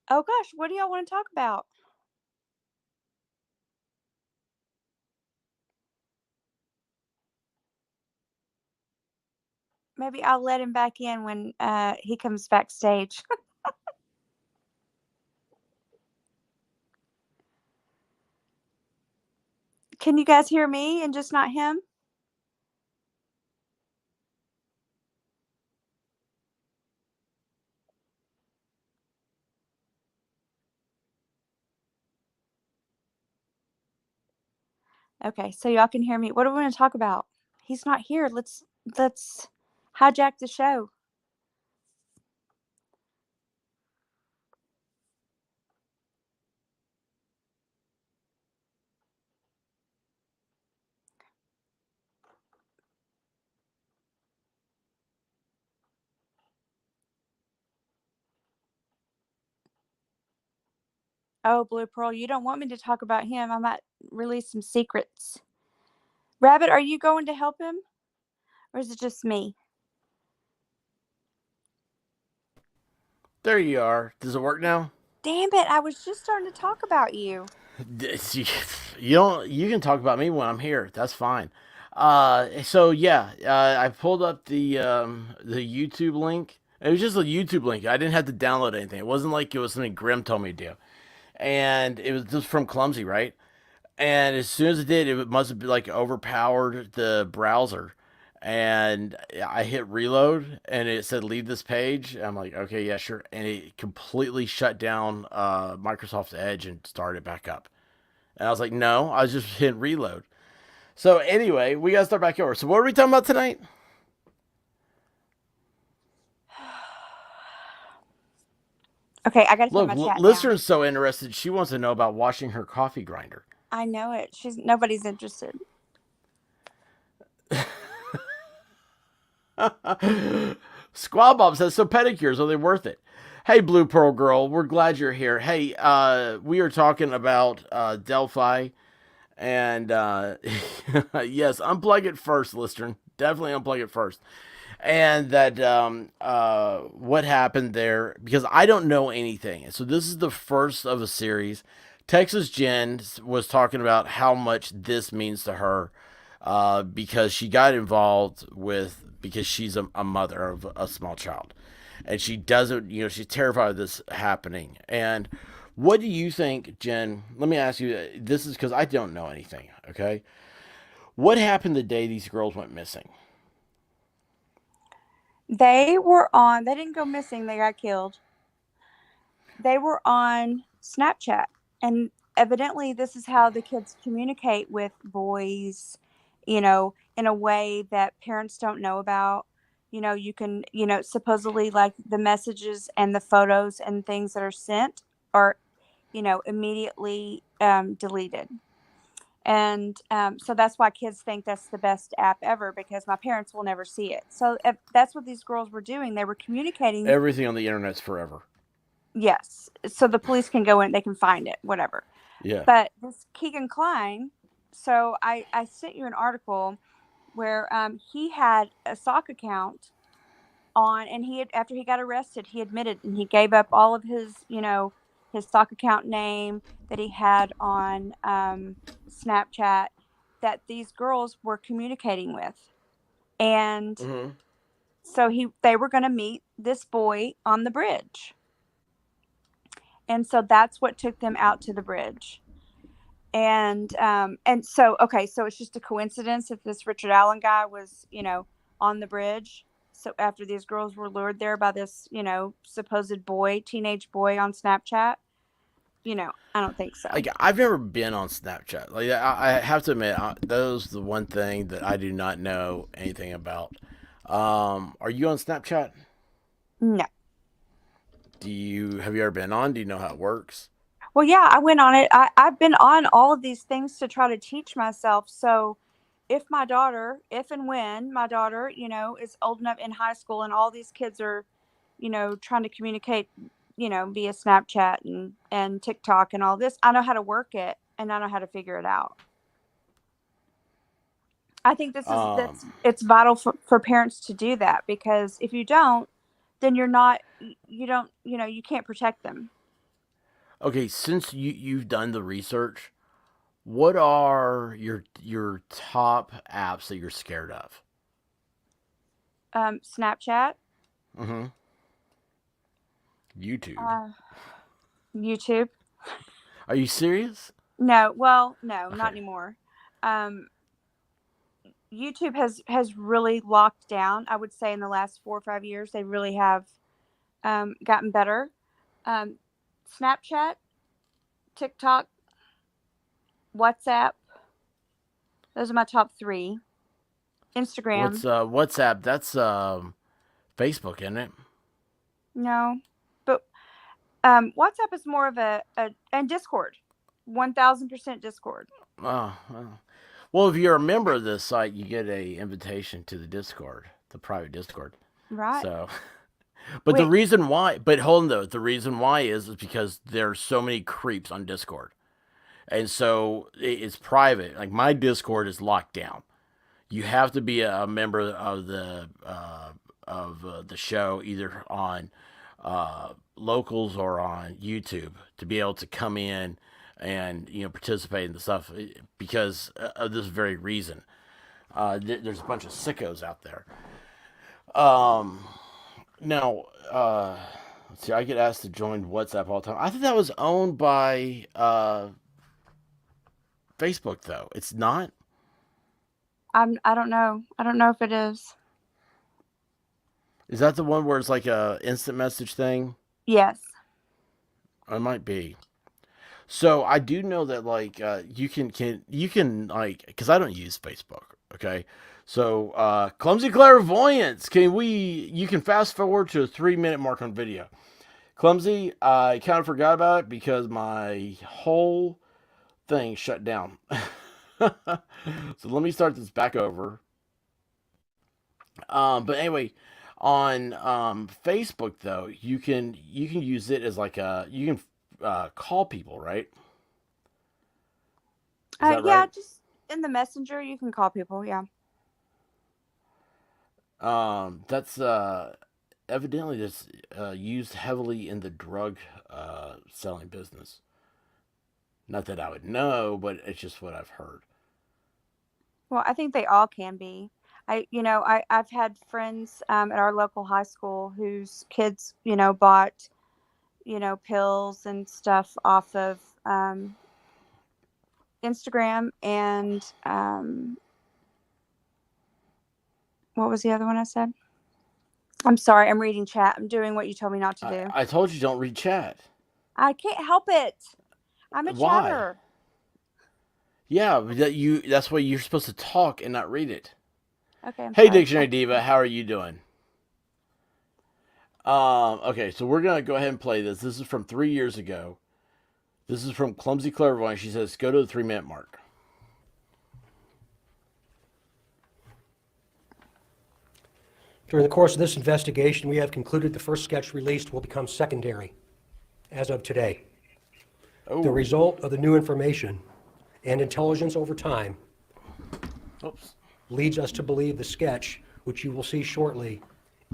Oh, gosh. What do y'all want to talk about? Maybe I'll let him back in when he comes backstage. Can you guys hear me and just not him? Okay, so y'all can hear me. What do we want to talk about? He's not here. Let's hijack the show. Oh, Blue Pearl, you don't want me to talk about him. I might release some secrets. Rabbit, are you going to help him? Or is it just me? There you are. Does it work now? Damn it, I was just starting to talk about you. You don't. You can talk about me when I'm here. That's fine. So yeah, I pulled up the YouTube link. It was just a YouTube link. I didn't have to download anything. It wasn't like it was something Grim told me to do. And it was just from Clumsy, right? And as soon as it did, it must have been like overpowered the browser. And I hit reload and it said leave this page. I'm like, okay, yeah, sure. And it completely shut down Microsoft Edge and started back up. And I was like, no, I was just hitting reload. So anyway, we got to start back over. So what are we talking about tonight? Okay, I got to take Look, my chat down. listener's so interested. She wants to know about washing her coffee grinder. I know it. Nobody's interested. Squab Bob says, so pedicures, are they worth it? Hey, Blue Pearl Girl, we're glad you're here. Hey, we are talking about Delphi. And yes, unplug it first, listener. Definitely unplug it first. And that what happened there, because I don't know anything. So this is the first of a series. Texas Jen was talking about how much this means to her because she got involved because she's a mother of a small child. And she doesn't, she's terrified of this happening. And what do you think, Jen? Let me ask you, this is because I don't know anything, okay? What happened the day these girls went missing? They didn't go missing, they got killed. They were on Snapchat. And evidently, this is how the kids communicate with boys, in a way that parents don't know about. You can, supposedly like the messages and the photos and things that are sent are, immediately deleted. And so that's why kids think that's the best app ever, because my parents will never see it. So if that's what these girls were doing. They were communicating. Everything on the internet's forever. Yes. So the police can go in, they can find it, whatever. Yeah. But this Keegan Klein, so I sent you an article where he had a sock account on, and after he got arrested, he admitted, and he gave up all of his, his stock account name that he had on Snapchat that these girls were communicating with. And so they were going to meet this boy on the bridge. And so that's what took them out to the bridge. And so, okay, so it's just a coincidence that this Richard Allen guy was, on the bridge. So after these girls were lured there by this, supposed teenage boy on Snapchat, I don't think so. Like, I've never been on Snapchat. Like, I have to admit, that was the one thing that I do not know anything about. Are you on Snapchat? No. Have you ever been on? Do you know how it works? Well, yeah, I went on it. I've been on all of these things to try to teach myself. So if and when my daughter, is old enough in high school and all these kids are, trying to communicate, via Snapchat and TikTok and all this, I know how to work it and I know how to figure it out. I think it's vital for parents to do that, because if you don't, then you can't protect them. Okay, since you've done the research, what are your top apps that you're scared of? Snapchat. Mm-hmm. YouTube. YouTube. Are you serious? No, well, no, okay. Not anymore. YouTube has really locked down. I would say in the last 4 or 5 years, they really have gotten better. Snapchat, TikTok, WhatsApp. Those are my top 3. Instagram. What's WhatsApp? That's Facebook, isn't it? No, but WhatsApp is more of and Discord, 1000% Discord. Oh, well, if you're a member of this site, you get a invitation to the Discord, the private Discord. Right. So, but the reason why, hold on though, the reason why is because there's so many creeps on Discord, and so it's private. Like, my Discord is locked down. You have to be a member of the show, either on Locals or on YouTube, to be able to come in and participate in the stuff, because of this very reason. There's a bunch of sickos out there. Now, let's see. I get asked to join WhatsApp all the time. I think that was owned by Facebook, though. It's not. I don't know. I don't know if it is. Is that the one where it's like a instant message thing? Yes. It might be. So I do know that like you can like because I don't use Facebook. Okay, so clumsy clairvoyance. Can we? You can fast forward to a 3 minute mark on video. Clumsy, I kind of forgot about it because my whole thing shut down. So let me start this back over. But anyway, on Facebook though, you can use it as like a you can call people, right? Is that Yeah, right? just in the messenger, you can call people. Yeah. That's evidently just used heavily in the drug selling business. Not that I would know, but it's just what I've heard. Well, I think they all can be. I've had friends at our local high school whose kids, bought, pills and stuff off of Instagram and what was the other one I said? I'm sorry, I'm reading chat. I'm doing what you told me not to do. I told you don't read chat. I can't help it. I'm a Why? chatter. Yeah, that's why you're supposed to talk and not read it. Okay, I'm Hey sorry. Dictionary Diva, how are you doing? Okay, so we're gonna go ahead and play this. This is from 3 years ago. This is from Clumsy Clairvoyant. She says, go to the 3 minute mark. During the course of this investigation, we have concluded the first sketch released will become secondary as of today. Oh, The result of the new information and intelligence over time oops. leads us to believe the sketch, which you will see shortly,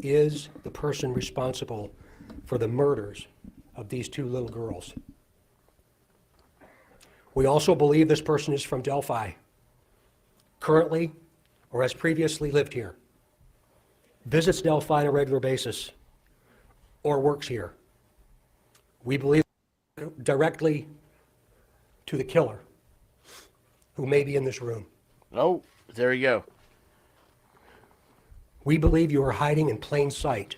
is the person responsible for the murders of these two little girls. We also believe this person is from Delphi, currently or has previously lived here, visits Delphi on a regular basis, or works here. We believe directly to the killer who may be in this room. Oh, there you go. We believe you are hiding in plain sight.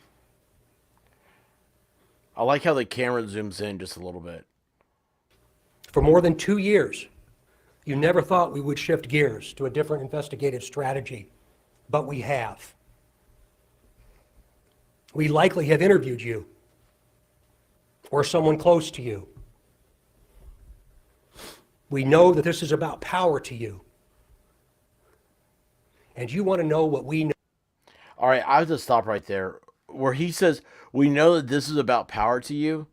I like how the camera zooms in just a little bit. For more than 2 years, you never thought we would shift gears to a different investigative strategy, but we have. We likely have interviewed you or someone close to you. We know that this is about power to you. And you want to know what we know. All right, I have to stop right there. Where he says, we know that this is about power to you.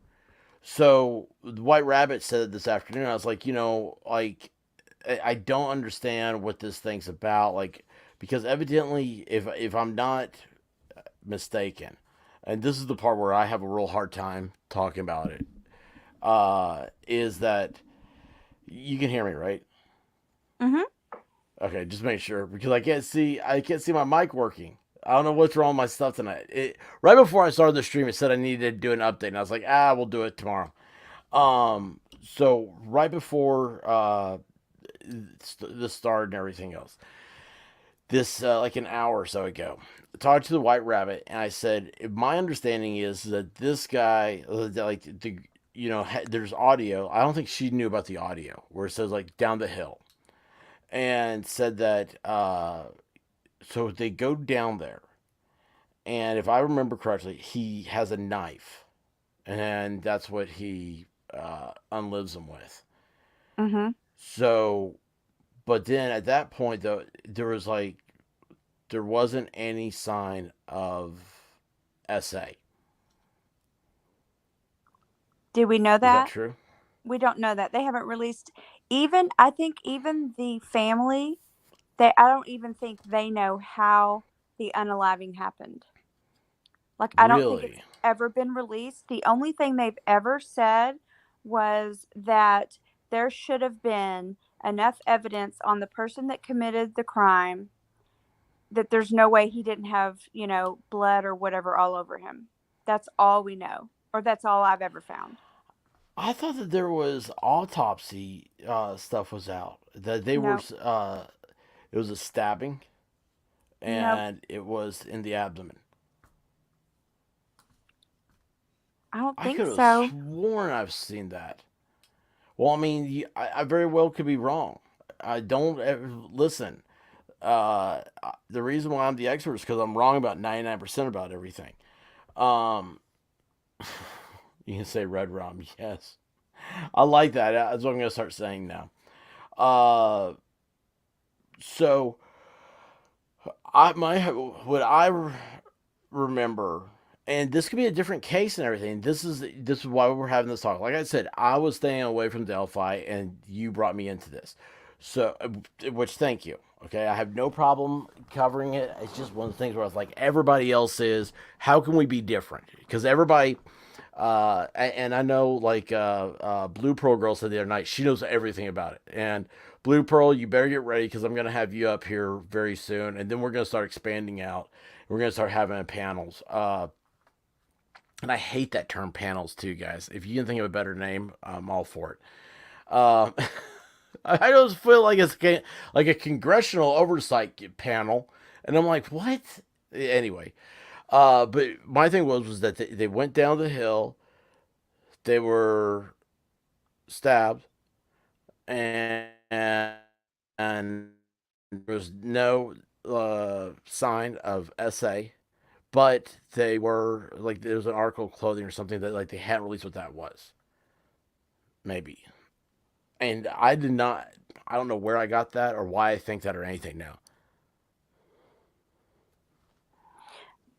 So, the White Rabbit said it this afternoon. I was like, like, I don't understand what this thing's about. Like, because evidently, if I'm not mistaken, and this is the part where I have a real hard time talking about it, is that you can hear me, right? Mm-hmm. Okay, just make sure because I can't see my mic working. I don't know what's wrong with my stuff tonight. Right before I started the stream, it said I needed to do an update, and I was like, we'll do it tomorrow. So right before the start and everything else, this like an hour or so ago, I talked to the White Rabbit, and I said my understanding is that this guy, like there's audio. I don't think she knew about the audio where it says like down the hill, and said that so they go down there, and if I remember correctly, he has a knife, and that's what he unlives them with. Mm-hmm. So, but then at that point, though, there wasn't any sign of SA. Did we know Is that that? true? We don't know that. They haven't released I think even the family, I don't even think they know how the unaliving happened. Like, I don't think it's Really? ever been released. The only thing they've ever said was that there should have been enough evidence on the person that committed the crime that there's no way he didn't have, blood or whatever all over him. That's all we know, or that's all I've ever found. I thought that there was autopsy stuff was out. That they were No, it was a stabbing no, and it was in the abdomen. I don't I think could have so. sworn I've seen that. Well, I mean, I very well could be wrong. I don't listen. The reason why I'm the expert is because I'm wrong about 99% about everything. Um, you can say red rum, yes. I like that. That's what I'm gonna start saying now. Uh, so what I remember, and this could be a different case and everything. This is why we're having this talk. Like I said, I was staying away from Delphi, and you brought me into this. So, which thank you. Okay, I have no problem covering it. It's just one of the things where I was like, everybody else is. How can we be different? Because everybody, and I know like Blue Pearl Girl said the other night, she knows everything about it. And Blue Pearl, you better get ready because I'm gonna have you up here very soon, and then we're gonna start expanding out. We're gonna start having panels. And I hate that term panels too, guys. If you can think of a better name, I'm all for it. I just feel like it's like a congressional oversight panel, and I'm like, what? Anyway, but my thing was that they went down the hill, they were stabbed, and there was no sign of SA, but they were like there was an article of clothing or something that like they hadn't released what that was, maybe. And I did not. I don't know where I got that or why I think that or anything now.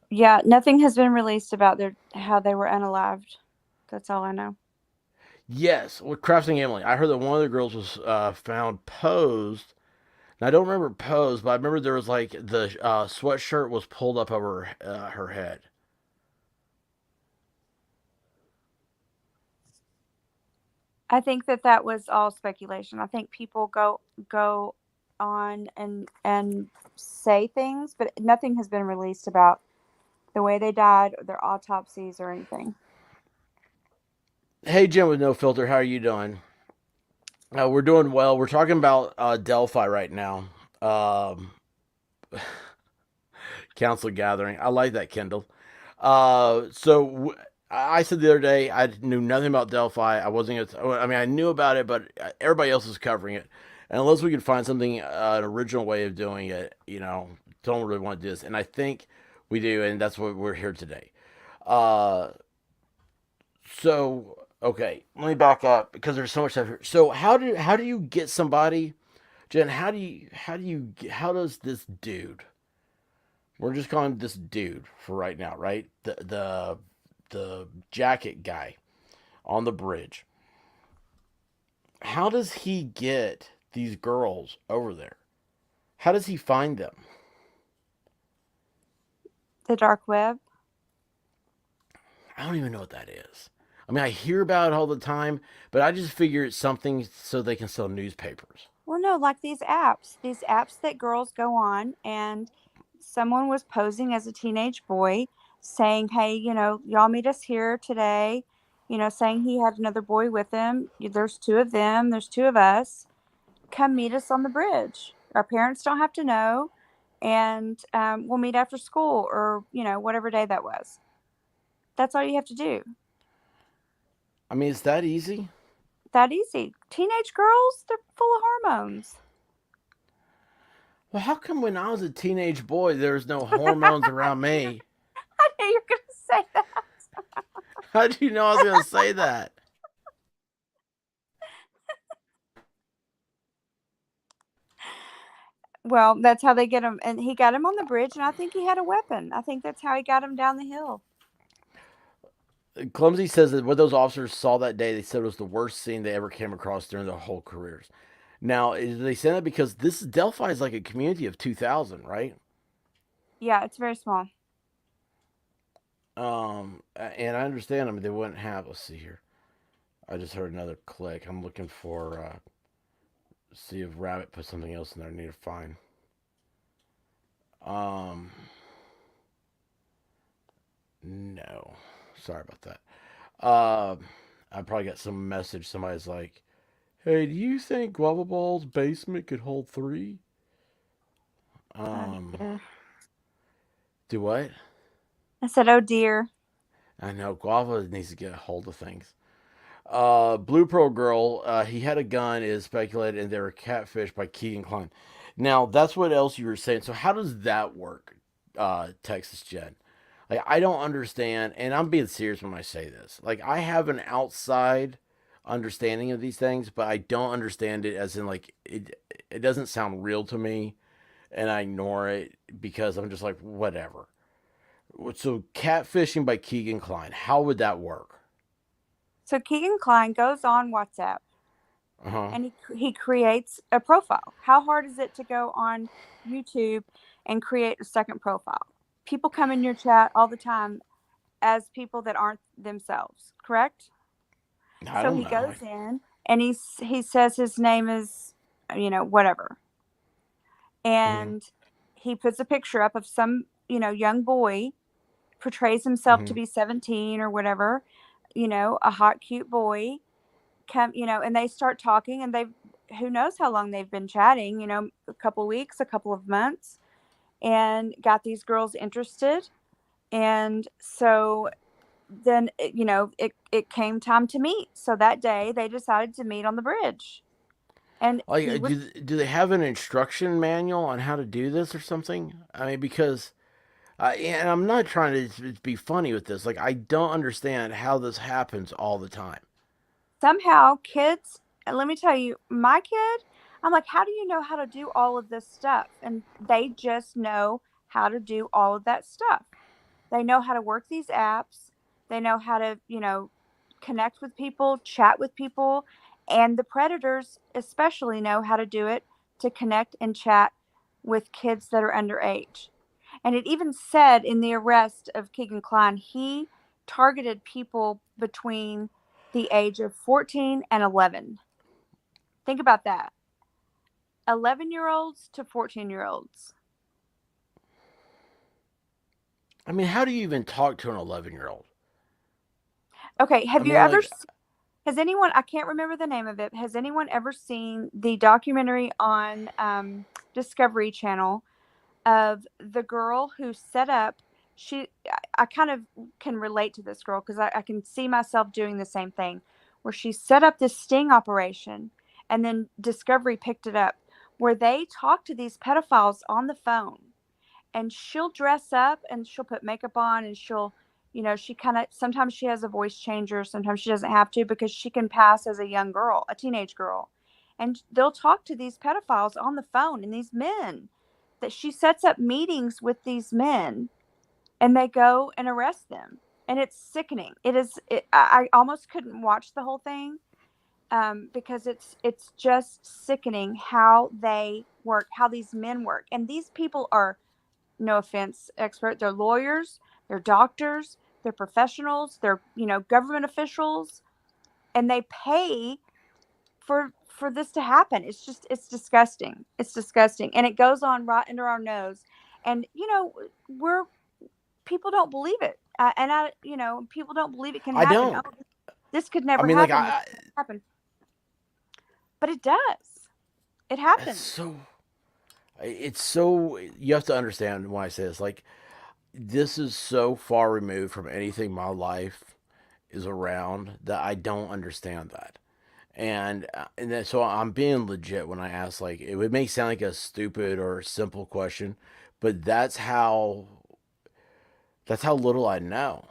Yeah, nothing has been released about their how they were unalived. That's all I know. Yes, with Crafting Emily, I heard that one of the girls was found posed. Now, I don't remember posed, but I remember there was like the sweatshirt was pulled up over her head. I think that that was all speculation. I think people go on and say things, but nothing has been released about the way they died, or their autopsies, or anything. Hey, Jim with No Filter, how are you doing? We're doing well. We're talking about Delphi right now. Um, Council gathering. I like that, Kendall. I said the other day I knew nothing about Delphi. I wasn't. I mean, I knew about it, but everybody else is covering it. And unless we could find something, an original way of doing it, don't really want to do this. And I think we do, and that's what we're here today. Uh, okay, let me back up because there's so much stuff here. So how do you get somebody, Jen? How does this dude? We're just calling this dude for right now, right? The jacket guy on the bridge. How does he get these girls over there? How does he find them? The dark web. I don't even know what that is. I mean, I hear about it all the time, but I just figure it's something so they can sell newspapers. Well, no, like these apps that girls go on, and someone was posing as a teenage boy saying, "Hey, y'all meet us here today." Saying he had another boy with him. There's two of them. There's two of us. Come meet us on the bridge. Our parents don't have to know, and we'll meet after school, or whatever day that was. That's all you have to do. I mean, it's that easy. That easy. Teenage girls, they're full of hormones. Well, how come when I was a teenage boy, there was no hormones around me? I knew you were going to say that. How do you know I was going to say that? Well, that's how they get him. And he got him on the bridge, and I think he had a weapon. I think that's how he got him down the hill. Clumsy says that what those officers saw that day, they said was the worst scene they ever came across during their whole careers. Now, they say that because this Delphi is like a community of 2,000, right? Yeah, it's very small. And I understand. I mean, they wouldn't have. Let's see here. I just heard another click. I'm looking for see if Rabbit put something else in there. I need to find. Um, No. Sorry about that. I probably got some message. Somebody's like, "Hey, do you think Guava Ball's basement could hold three?" Oh Um, dear. do what? I said, "Oh dear." I know Guava needs to get a hold of things. Blue Pearl Girl, he had a gun, is speculated, and they were catfished by Keegan Klein. Now, that's what else you were saying. So, how does that work, Texas Jen? Like, I don't understand, and I'm being serious when I say this. Like, I have an outside understanding of these things, but I don't understand it as in, like, it doesn't sound real to me, and I ignore it because I'm just like, whatever. So, catfishing by Keegan Klein, how would that work? So Keegan Klein goes on WhatsApp Uh huh. and he creates a profile. How hard is it to go on YouTube and create a second profile? People come in your chat all the time as people that aren't themselves, correct? I So don't he know. goes in and he says his name is, whatever. Mhm. And he puts a picture up of some, young boy, portrays himself to Mhm. be 17 or whatever, a hot cute boy, come, and they start talking, and they've, who knows how long they've been chatting, a couple weeks, a couple of months, and got these girls interested. And so then it came time to meet. So that day they decided to meet on the bridge, and Like, he was, do they have an instruction manual on how to do this or something? I mean, because and I'm not trying to be funny with this. Like, I don't understand how this happens all the time. somehow kids, and let me tell you, my kid, I'm like, how do you know how to do all of this stuff? And they just know how to do all of that stuff. They know how to work these apps. They know how to, connect with people, chat with people. And the predators especially know how to do it to connect and chat with kids that are underage. And it even said in the arrest of Keegan Klein, he targeted people between the age of 14 and 11. Think about that, 11-year-olds to 14-year-olds. I mean, how do you even talk to an 11-year-old? Okay, I have you mean, ever like, has anyone, I can't remember the name of it, has anyone ever seen the documentary on Discovery Channel of the girl who set up, I kind of can relate to this girl because I can see myself doing the same thing, where she set up this sting operation and then Discovery picked it up, where they talk to these pedophiles on the phone, and she'll dress up and she'll put makeup on, and she'll, she kind of, sometimes she has a voice changer, sometimes she doesn't have to, because she can pass as a young girl, a teenage girl. And they'll talk to these pedophiles on the phone, and these men, that she sets up meetings with these men, and they go and arrest them. And it's sickening. I almost couldn't watch the whole thing, because it's just sickening how they work, how these men work. And these people are, no offense, expert. They're lawyers, they're doctors, they're professionals, they're, government officials, and they pay for this to happen. It's just, it's disgusting. It's disgusting. And it goes on right under our nose. And we're, people don't believe it. And people don't believe it can I happen. Oh, don't. this could I never mean, like, happen. This could never happen. But it does. It it's happens. so. It's so. You have to understand why I say this. Like, this is so far removed from anything my life is around that I don't understand that. And then, so I'm being legit when I ask, like, it would make sound like a stupid or simple question, but that's how little I know.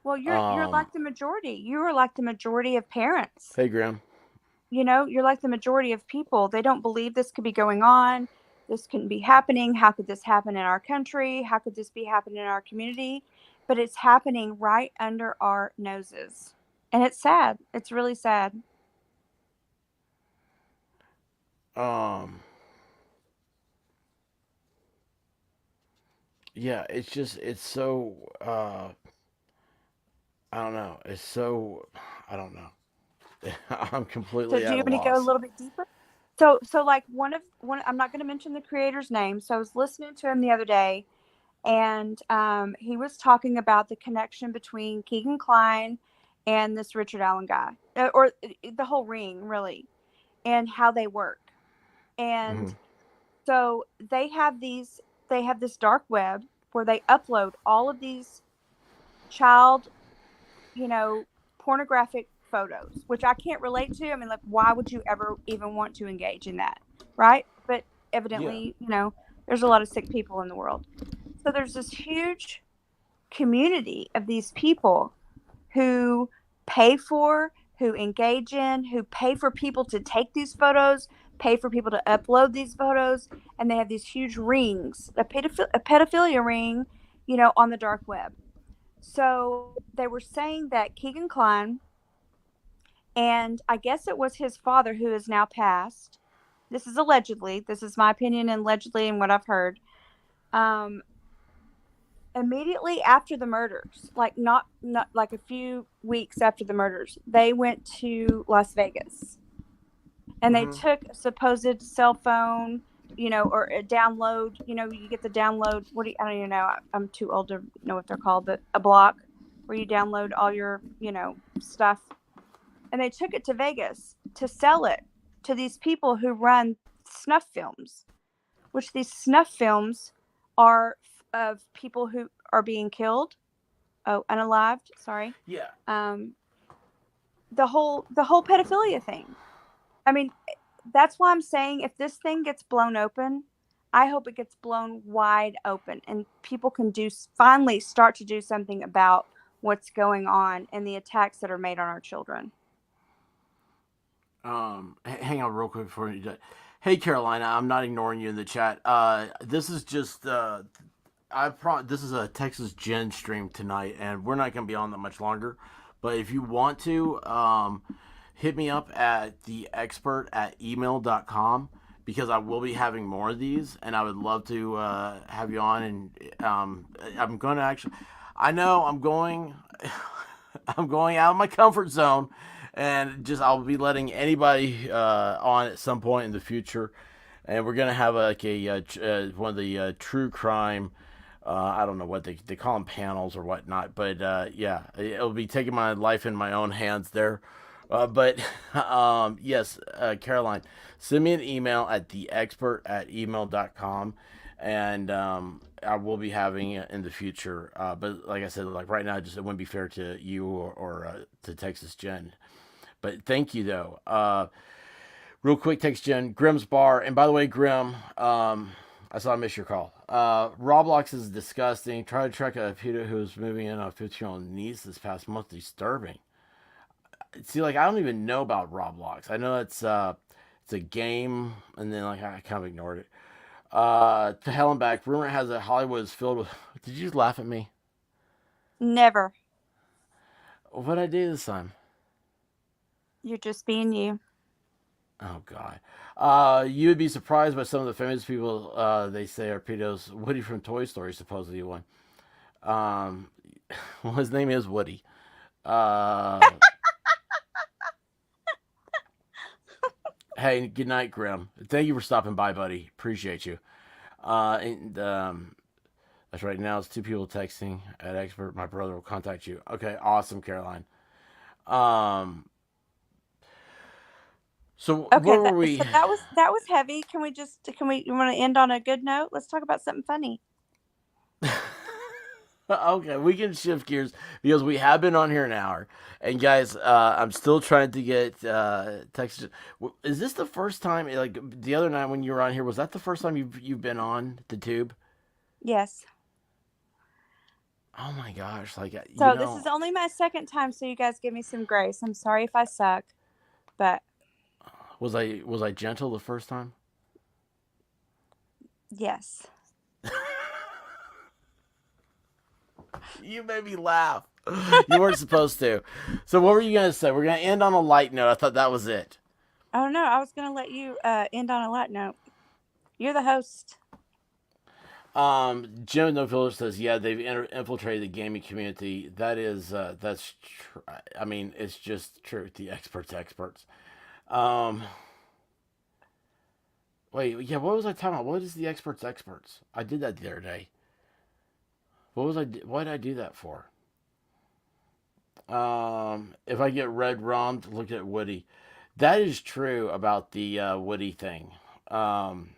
Well, you're Um, like the majority. You are like the majority of parents. hey Graham. You're like the majority of people. They don't believe this could be going on. This couldn't be happening. How could this happen in our country? How could this be happening in our community? But it's happening right under our noses. And it's sad. It's really sad. Um, yeah, it's so I don't know. It's so I don't know. I'm So completely do at you a want to go a loss. little bit deeper? So like one, I'm not going to mention the creator's name. So I was listening to him the other day, And he was talking about the connection between Keegan Kline and this Richard Allen guy, or the whole ring, really, and how they work. And so they have this dark web where they upload all of these child, you know, pornographic photos, which I can't relate to. I mean, like, why would you ever even want to engage in that? Right. But Yeah. evidently, there's a lot of sick people in the world. So there's this huge community of these people who pay for, who engage in, who pay for people to take these photos, pay for people to upload these photos, and they have these huge rings, a pedophilia ring, on the dark web. So they were saying that Keegan Kline, and I guess it was his father who is now passed. This is allegedly. This is my opinion and allegedly and what I've heard. Um, Immediately after the murders, like not like a few weeks after the murders, they went to Las Vegas and they took a supposed cell phone, or a download. You get the download. I don't even know. I'm too old to know what they're called, but a block where you download all your, stuff. And they took it to Vegas to sell it to these people who run snuff films, which these snuff films are of people who are being killed. Oh, unalived. Sorry. Yeah. The whole pedophilia thing. I mean, that's why I'm saying if this thing gets blown open, I hope it gets blown wide open and people can finally start to do something about what's going on and the attacks that are made on our children. Hang on real quick before you do it. Hey Carolina, I'm not ignoring you in the chat. This is just this is a Texas Gen stream tonight, and we're not going to be on that much longer. But if you want to, hit me up at theexpert@email.com because I will be having more of these, and I would love to have you on. And I'm going to actually, I know I'm going, I'm going out of my comfort zone, and I'll be letting anybody on at some point in the future, and we're gonna have one of the true crime. I don't know what they call them, panels or whatnot, but yeah, it'll be taking my life in my own hands there. But yes, Caroline, send me an email at theexpert@email.com, and I will be having it in the future. But like I said, like right now, it wouldn't be fair to you or to Texas Gen. But thank you though. Real quick, Texas Gen, Grimm's Bar, and by the way, Grim, I saw I missed your call. Roblox is disgusting. Try to track a pedo who was moving in on a 15-year-old niece this past month. Disturbing. See, like I don't even know about Roblox. I know it's a game, and then like I kind of ignored it. To hell and back. Rumor has it Hollywood is filled with. Did you just laugh at me? Never. What'd I do this time? You're just being you. Oh God. You would be surprised by some of the famous people they say are pedos. Woody from Toy Story supposedly one. Well, his name is Woody. Hey, good night, Grim. Thank you for stopping by, buddy. Appreciate you. And that's right. Now it's two people texting at expert. My brother will contact you. Okay, awesome, Caroline. So Okay, where were we? so that was heavy. You want to end on a good note? Let's talk about something funny. Okay, we can shift gears because we have been on here an hour, and guys, I'm still trying to get text. Is this the first time? Like the other night when you were on here, was that the first time you've been on the tube? Yes. Oh my gosh! Like So this is only my second time, so you guys give me some grace. I'm sorry if I suck, but was I gentle the first time? yes. You made me laugh. You weren't supposed to. So what were you gonna say? We're gonna end on a light note. I thought that was it. Oh no, I was gonna let you end on a light note. You're the host. Jim No Filter says, yeah, they've infiltrated the gaming community. That is, that's, I mean, it's just true. The experts. Wait, yeah, what was I talking about? What is the experts? I did that the other day. What did I do that for? If I get red rummed, look at Woody. That is true about the Woody thing. Um,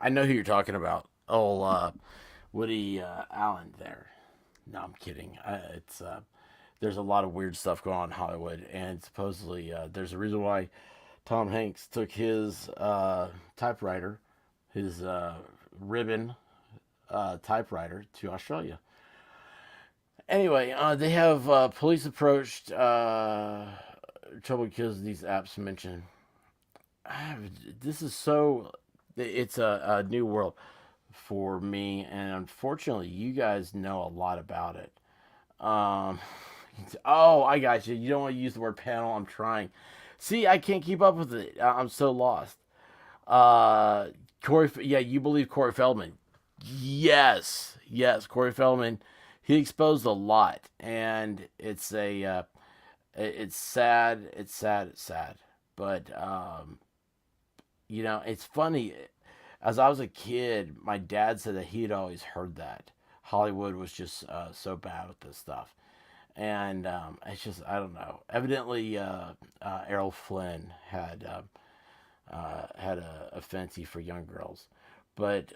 I know who you're talking about. Oh, Woody Allen there. No, I'm kidding. It's there's a lot of weird stuff going on in Hollywood, and supposedly there's a reason why Tom Hanks took his typewriter, his ribbon typewriter to Australia. Anyway, they have police approached trouble because these apps mentioned. This is so. It's a new world for me, and unfortunately, you guys know a lot about it. Um, oh, I got you. You don't want to use the word panel. I'm trying. See, I can't keep up with it. I'm so lost. Uh, Corey, yeah, you believe Corey Feldman? Yes, yes, Corey Feldman. He exposed a lot, and it's sad. It's sad. It's sad. But it's funny. As I was a kid, my dad said that he had always heard that Hollywood was just so bad with this stuff, and it's just I don't know. Evidently, Errol Flynn had a fancy for young girls, but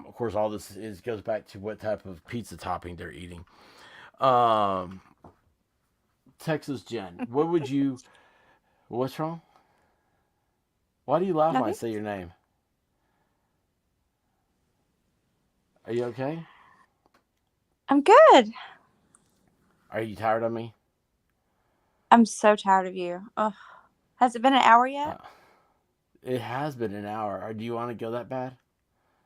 of course, all this goes back to what type of pizza topping they're eating. Um, Texas Jen, what would you? What's wrong? Why do you laugh when I Nothing. say your name? Are you okay? I'm good. Are you tired of me? I'm so tired of you. Ugh. Has it been an hour yet? Uh, it has been an hour. Or do you want to go that bad?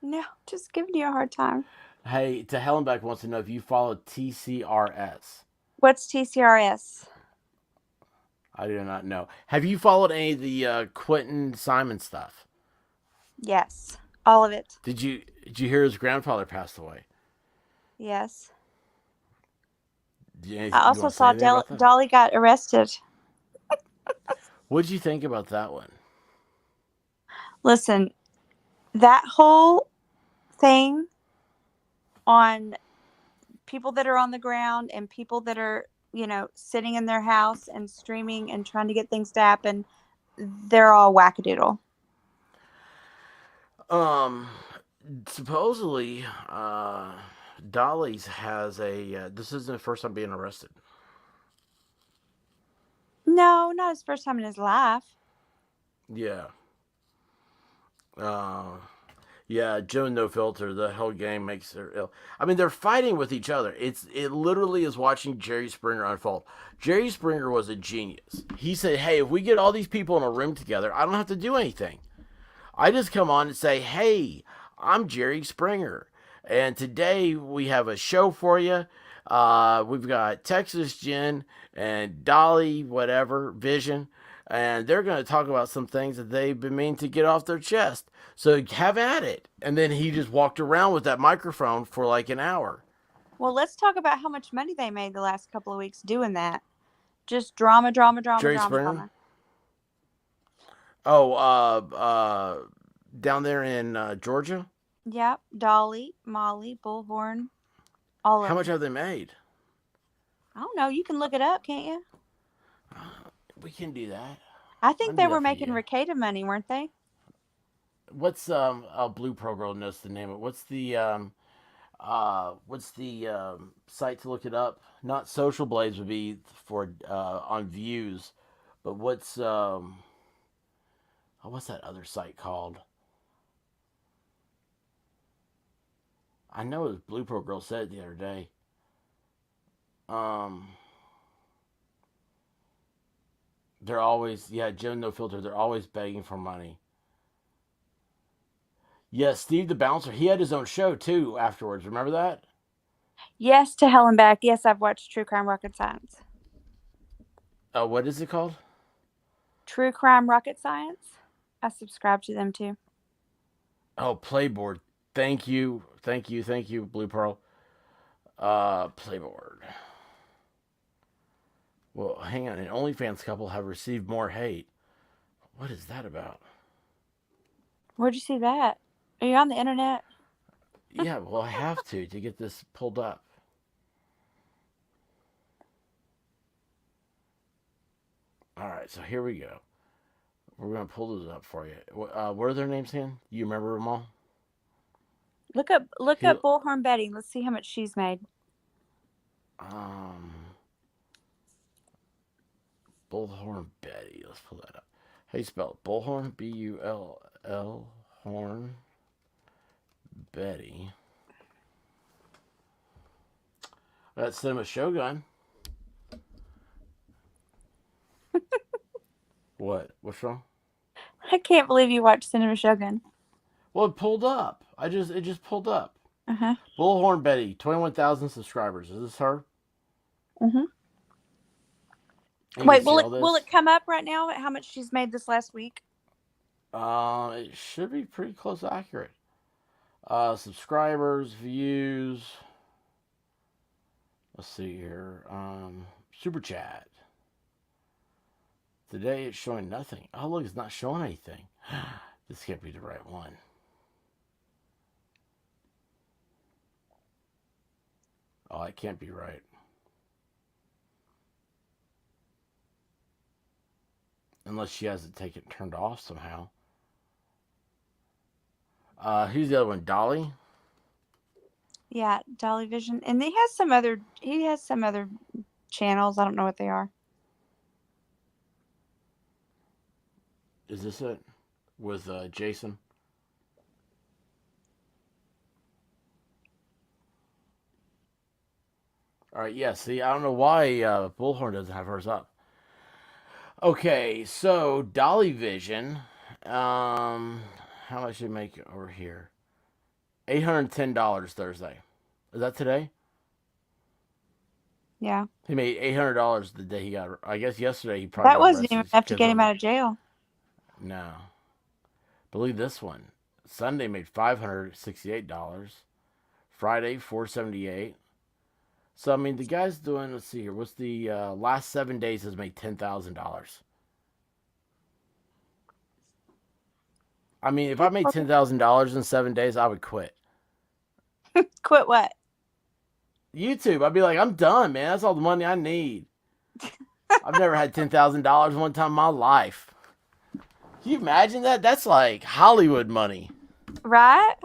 No, just giving you a hard time. Hey, to Hellenbeck wants to know if you follow TCRS. What's TCRS? I do not know. Have you followed any of the Quentin Simon stuff? Yes, all of it. Did you hear his grandfather passed away? Yes. You I also want to say saw anything about that? Dolly got arrested. What did you think about that one? Listen, that whole thing on people that are on the ground and people that are, sitting in their house and streaming and trying to get things to happen, they're all wackadoodle. Um, Supposedly, Dolly's has a. This isn't the first time being arrested. No, not his first time in his life. Yeah. Uh, yeah, Joe No Filter, the whole game makes her ill. I mean, they're fighting with each other. It literally is watching Jerry Springer unfold. Jerry Springer was a genius. He said, "Hey, if we get all these people in a room together, I don't have to do anything. I just come on and say, hey, I'm Jerry Springer, and today we have a show for you. We've got Texas Jen and Dolly, whatever, Vision, and they're going to talk about some things that they've been meaning to get off their chest. So have at it." And then he just walked around with that microphone for like an hour. Well, let's talk about how much money they made the last couple of weeks doing that. Just drama, drama, drama, Jerry drama, Springer? drama. Oh, down there in Georgia? Yep. Dolly, Molly, Bullhorn, all of How much them. have they made? I don't know. You can look it up, can't you? We can do that. I I think can they do were that for making you. Ricada money, weren't they? What's Blue Pro Girl knows the name of it. What's the site to look it up? Not Social Blades would be for on views, but what's that other site called? I know it was Blue Pro Girl said it the other day. Um, they're always Joe No Filter. They're always begging for money. Yes, Steve the Bouncer. He had his own show too afterwards. Remember that? Yes, to hell and back. Yes, I've watched True Crime Rocket Science. What is it called? True Crime Rocket Science. I subscribe to them too. Oh, Playboard. Thank you, Blue Pearl. Playboard. Well, hang on. An OnlyFans couple have received more hate. What is that about? Where'd you see that? Are you on the internet? Yeah, well, I have to get this pulled up. All right, so here we go. We're gonna pull this up for you. What are their names again? You remember them all? Look He'll, up Bullhorn Betty. Let's see how much she's made. um, Bullhorn Betty. Let's pull that up. How you spell it? Bullhorn, Bull horn Betty. That's Cinema Shogun. What? What's wrong? I can't believe you watched Cinema Shogun. Well, it pulled up. It just pulled up. Uh-huh. Bullhorn Betty, 21,000 subscribers. Is this her? Mm-hmm. You Wait, can see all will this. it come up right now? How much she's made this last week? It should be pretty close to accurate. Subscribers, views. Let's see here. Super chat. Today it's showing nothing. Oh, look, it's not showing anything. This can't be the right one. Oh, it can't be right. Unless she has it taken turned off somehow. Who's the other one? Dolly? Yeah, Dolly Vision, and he has some other channels. I don't know what they are. Is this it? With Jason? All right, yeah, see, I don't know why Bullhorn doesn't have hers up. Okay, so Dolly Vision, how much did it make over here? $810 Thursday. Is that today? Yeah, He made $800 the day he got. I guess yesterday he probably that got wasn't even arrested enough to because get him of. out of jail. No, believe this one. Sunday made $568. Friday $478. So I mean, the guy's doing. Let's see here. What's the last 7 days has made $10,000. I mean, if I made $10,000 in 7 days, I would quit Quit what? YouTube. I'd be like, I'm done, man. That's all the money I need. I've never had $10,000 one time in my life. Can you imagine that? That's like Hollywood money. Right?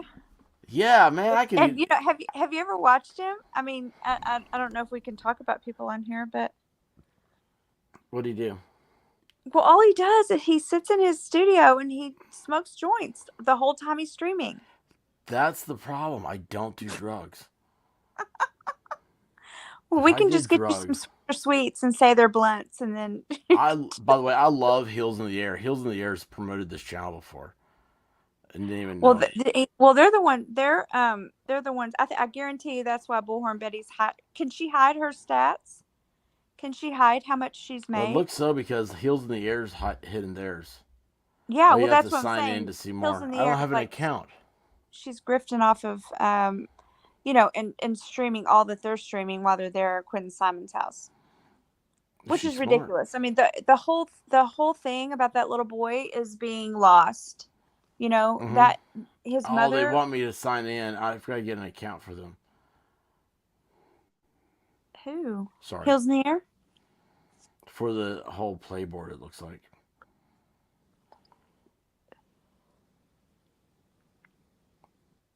Yeah, man. I And can. have you ever watched him? I mean, I don't know if we can talk about people on here, but What do you do? well, all he does is he sits in his studio and he smokes joints the whole time he's streaming. That's the problem. I don't do drugs. Well, If we I can did just get you some drugs, sweets and say they're blunts, and then By the way, I love Heels in the Air. Heels in the Air has promoted this channel before. I didn't even know well, it. they're the one. They're the ones. I guarantee you that's why Bullhorn Betty's hide. Can she hide her stats? Can she hide how much she's Well, it made? looks so because Heels in the Air's hidden theirs. Yeah, Oh, you well, have to that's what I'm sign in saying. to see Hills more. in the I Air don't is have an like account. she's grifting off of and streaming all that they're streaming while they're there at Quentin Simon's house, which She's is smart. ridiculous. I mean, the whole thing about that little boy is being lost. Mm-hmm. That his Oh, they mother. want me to sign in. I forgot to get an account for them. Who? Sorry. Hills in the Air? For the whole playboard, it looks like.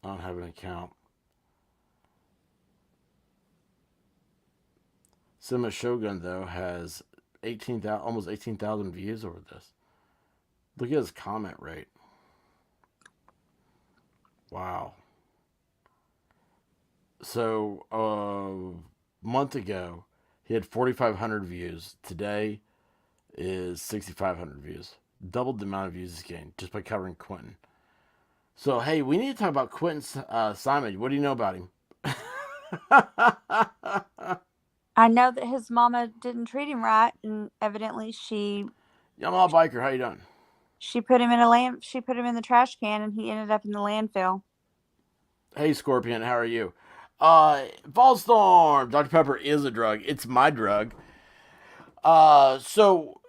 I don't have an account. Cinema Shogun, though, has 18,000, almost 18,000 views over this. Look at his comment rate. Wow. So, a month ago, he had 4,500 views. Today is 6,500 views. Doubled the amount of views he's gained just by covering Quentin. So, hey, we need to talk about Quentin Simon. What do you know about him? I know that his mama didn't treat him right, and evidently Yamaha Biker, how you doing? she put him in the trash can, and he ended up in the landfill. Hey, Scorpion, how are you? Fallstorm, Dr. Pepper is a drug. It's my drug. So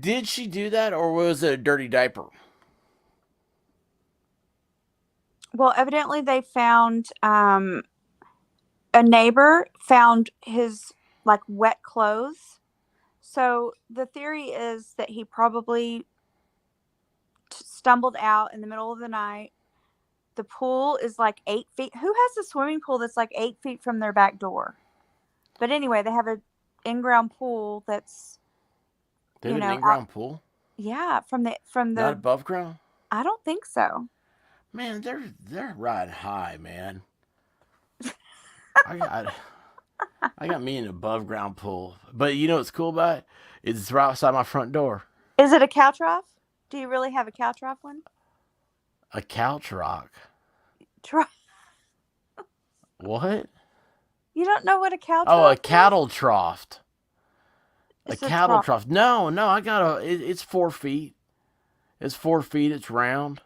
did she do that, or was it a dirty diaper? Well, evidently they found a neighbor found his like wet clothes. So the theory is that he probably stumbled out in the middle of the night. The pool is like 8 feet. Who has a swimming pool that's like 8 feet from their back door? But anyway, they have a in-ground pool that's, They have an out. in-ground pool, Yeah, from not the. above ground. I don't think so. Man, they're riding high, man. I got I got me an above ground pool, but you know what's cool about it? It's right outside my front door. Is it a cow trough? Do you really have a cow trough one? A couch rock. Try. What? You don't know what a cow trough Oh, a is? cattle trough. A It's a cattle trough. trough. No, I got it's 4 feet. It's 4 feet. It's round.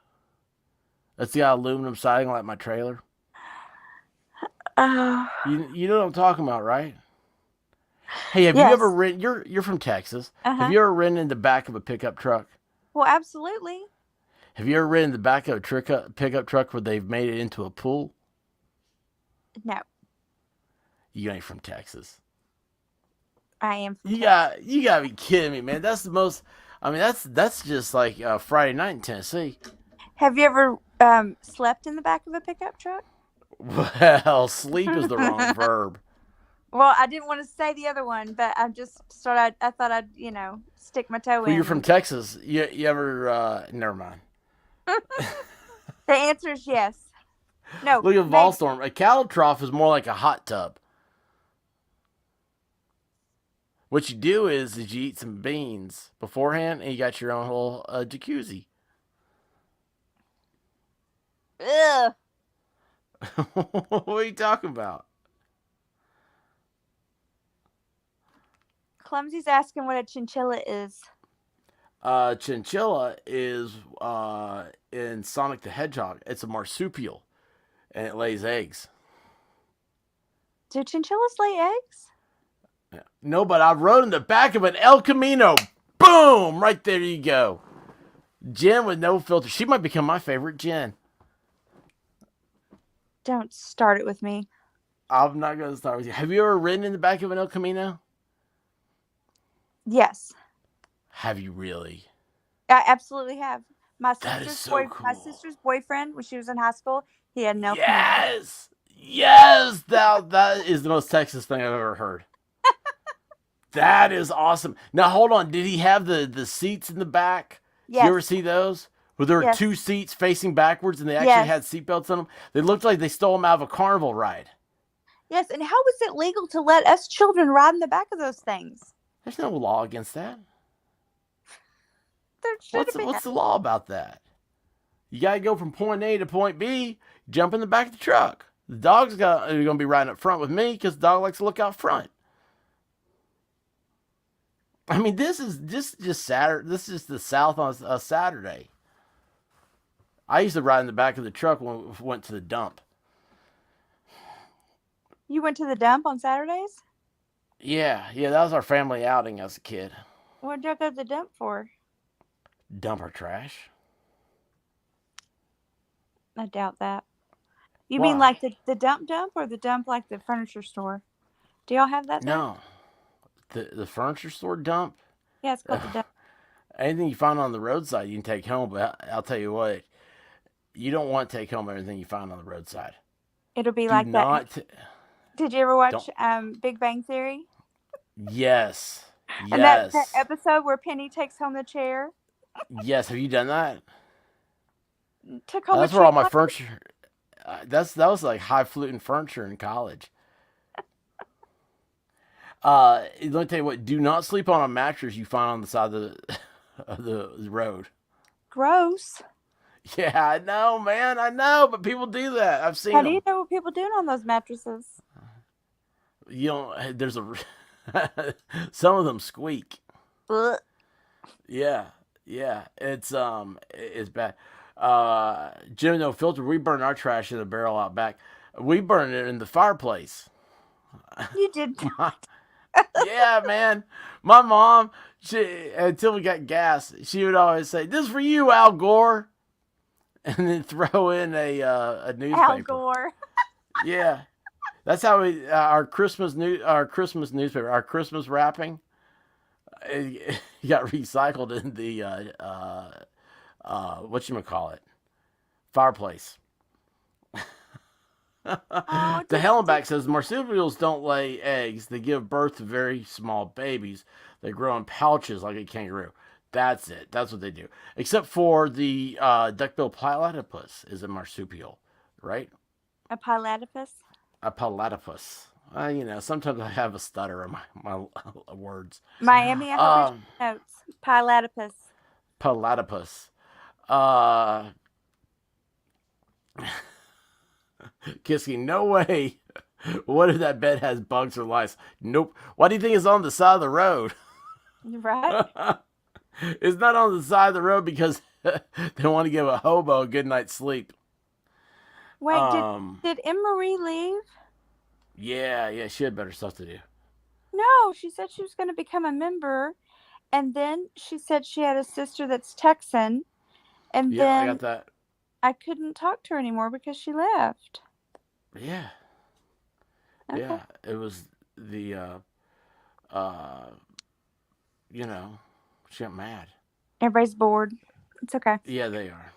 It's got aluminum siding like my trailer. Uh, You know what I'm talking about, right? Hey, have you yes. ever ridden? You're from Texas. Uh-huh. Have you ever ridden in the back of a pickup truck? Well, absolutely. Have you ever ridden in the back of a pickup truck where they've made it into a pool? No, You ain't from Texas. I am from You Texas. gotta be kidding me, man. That's the most. I mean, that's just like Friday night in Tennessee. Have you ever slept in the back of a pickup truck? Well, sleep is the wrong verb. Well, I didn't want to say the other one, but I just started. I thought I'd, stick my toe Well, in. you're from Texas. You ever? Never mind. The answer is yes. No. Look at maybe. Volstorm. A cattle trough is more like a hot tub. What you do is you eat some beans beforehand, and you got your own little jacuzzi. Ugh. What are you talking about? Clumsy's asking what a chinchilla is. Chinchilla is in Sonic the Hedgehog. It's a marsupial, and it lays eggs. Do chinchillas lay eggs? No, but I rode in the back of an El Camino. Boom! Right there you go. Jen with no filter. She might become my favorite Jen. Don't start it with me. I'm not going to start with you. Have you ever ridden in the back of an El Camino? Yes, Have you really? I absolutely have. My That is sister's so my cool. sister's boyfriend, when she was in high school, he had no. Yes! Yes! That is the most Texas thing I've ever heard. That is awesome. Now, hold on. Did he have the seats in the back? Yes. Did you ever see those? Where there were Yes. two seats facing backwards and they actually Yes. had seatbelts on them? They looked like they stole them out of a carnival ride. Yes, and how was it legal to let us children ride in the back of those things? There's no law against that. There should have been. What's the law about that? You got to go from point A to point B, jump in the back of the truck. The dog's going to be riding up front with me because the dog likes to look out front. I mean, this is just Saturday. This is the South on a Saturday. I used to ride in the back of the truck when we went to the dump. You went to the dump on Saturdays? Yeah, that was our family outing as a kid. What did y'all go to the dump for? Dump our trash. I doubt that. You Why? mean like the dump or the dump like the furniture store? Do y'all have that? No. The furniture store dump? Yeah, it's called the dump. Anything you find on the roadside you can take home, but I'll tell you what, you don't want to take home everything you find on the roadside. It'll be Do like not that. Did you ever watch Big Bang Theory? Yes. And that episode where Penny takes home the chair? Yes, have you done that? Took home That's a where all chair? my furniture. That was like highfalutin furniture in college. Let me tell you what. Do not sleep on a mattress you find on the side of the road. Gross. Yeah, I know, man. I know, but people do that. I've seen How them. do you know what people doing on those mattresses? You don't. There's a. Some of them squeak. Ugh. Yeah. It's bad. Jim No Filter. We burn our trash in a barrel out back. We burn it in the fireplace. You did not. Yeah, man. My mom, until we got gas, she would always say, "This is for you, Al Gore." and then throw in a Al newspaper. Gore. Yeah, that's how we our Christmas newspaper, our Christmas wrapping, it got recycled in the what you call it, fireplace. Oh, The Hellenbach says marsupials don't lay eggs; they give birth to very small babies. They grow in pouches like a kangaroo. That's it. That's what they do. Except for the duckbill platypus is a marsupial, right? a platypus? A platypus. Sometimes I have a stutter in my words. Miami, I hope you're taking Um, notes. Platypus. Platypus. Uh, Kisky, no way. What if that bed has bugs or lice? Nope. Why do you think it's on the side of the road? Right? It's not on the side of the road because they want to give a hobo a good night's sleep. Wait, Um, did Anne Marie leave? yeah, she had better stuff to do. No, she said she was going to become a member, and then she said she had a sister that's Texan, and Yep, I then got that. I couldn't talk to her anymore because she left. Yeah, Okay. yeah. It was the uh, she got mad. Everybody's bored. It's okay. Yeah, they are.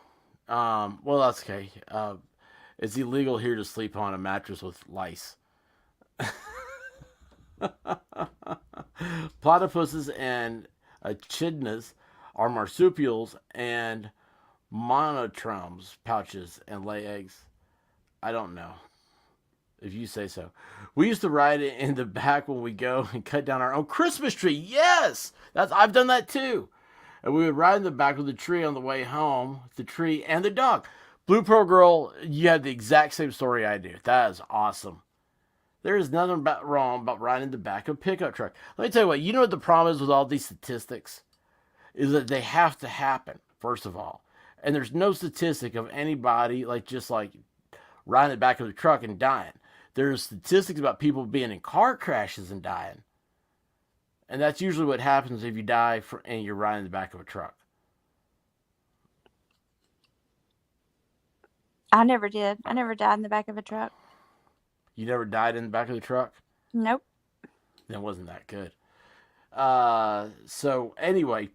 Well, that's okay. It's illegal here to sleep on a mattress with lice. Platypuses and echidnas are marsupials and monotromes pouches and lay eggs. I don't know. If you say so. We used to ride it in the back when we go and cut down our own Christmas tree. Yes! I've done that too. And we would ride in the back with the tree on the way home, the tree and the dog. Blue Pearl Girl, you have the exact same story I do. That is awesome. There is nothing wrong about riding in the back of a pickup truck. Let me tell you what, you know what the problem is with all these statistics? Is that they have to happen, first of all. And there's no statistic of anybody just riding in the back of the truck and dying. There's statistics about people being in car crashes and dying. And that's usually what happens if you die and you're riding in the back of a truck. I never did. I never died in the back of a truck. You never died in the back of the truck? Nope. Then it wasn't that good. So anyway,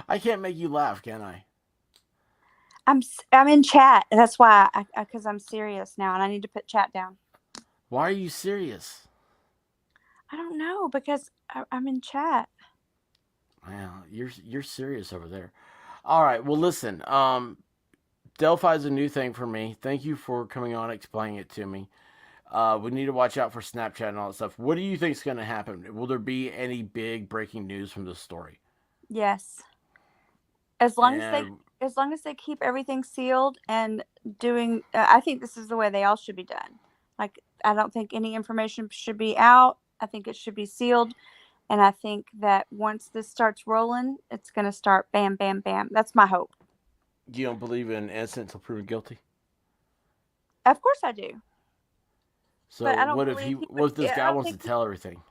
I can't make you laugh, can I? I'm in chat. That's why because I'm serious now and I need to put chat down. Why are you serious? I don't know because I'm in chat. Well, you're serious over there. All right. Well, listen. Delphi is a new thing for me. Thank you for coming on, explaining it to me. We need to watch out for Snapchat and all that stuff. What do you think is going to happen? Will there be any big breaking news from this story? Yes. As long as they keep everything sealed and doing, I think this is the way they all should be done. Like, I don't think any information should be out. I think it should be sealed. And I think that once this starts rolling, it's going to start bam, bam, bam. That's my hope. You don't believe in innocent until proven guilty? Of course I do. So But I don't what if believe what if this I guy don't wants to think tell everything?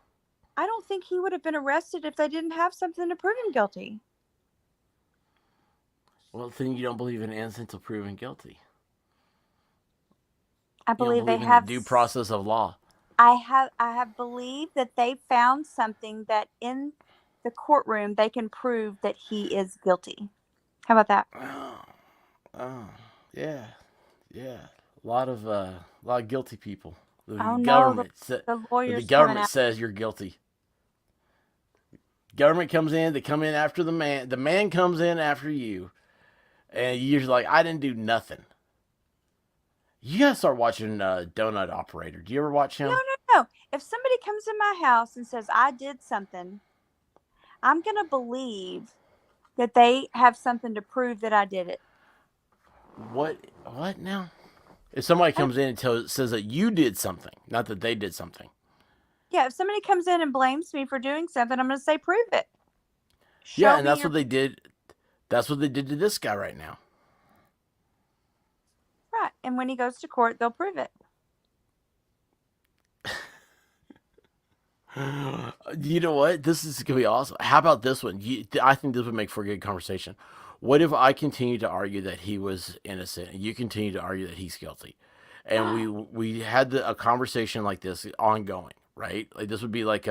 I don't think he would have been arrested if they didn't have something to prove him guilty. Well, then you don't believe in innocent until proven guilty. I You don't believe they believe in have the due process of law. I have believed that they found something that in the courtroom they can prove that he is guilty. How about that? Oh, yeah. A lot of guilty people. The Oh no, government the lawyer's the coming government out. says you're guilty. Government comes in, they come in after the man. The man comes in after you, and you're like, I didn't do nothing. You gotta start watching Donut Operator. Do you ever watch him? No. If somebody comes in my house and says I did something, I'm gonna believe that they have something to prove that I did it. What now? If somebody comes in and says that you did something, not that they did something. Yeah, if somebody comes in and blames me for doing something, I'm gonna say prove it. Yeah, and that's what they did. That's what they did to this guy right now. Right. And when he goes to court, they'll prove it. You know what? This is gonna be awesome. How about this one? I think this would make for a good conversation. What if I continue to argue that he was innocent, and you continue to argue that he's guilty, and we had a conversation like this ongoing, right? Like this would be like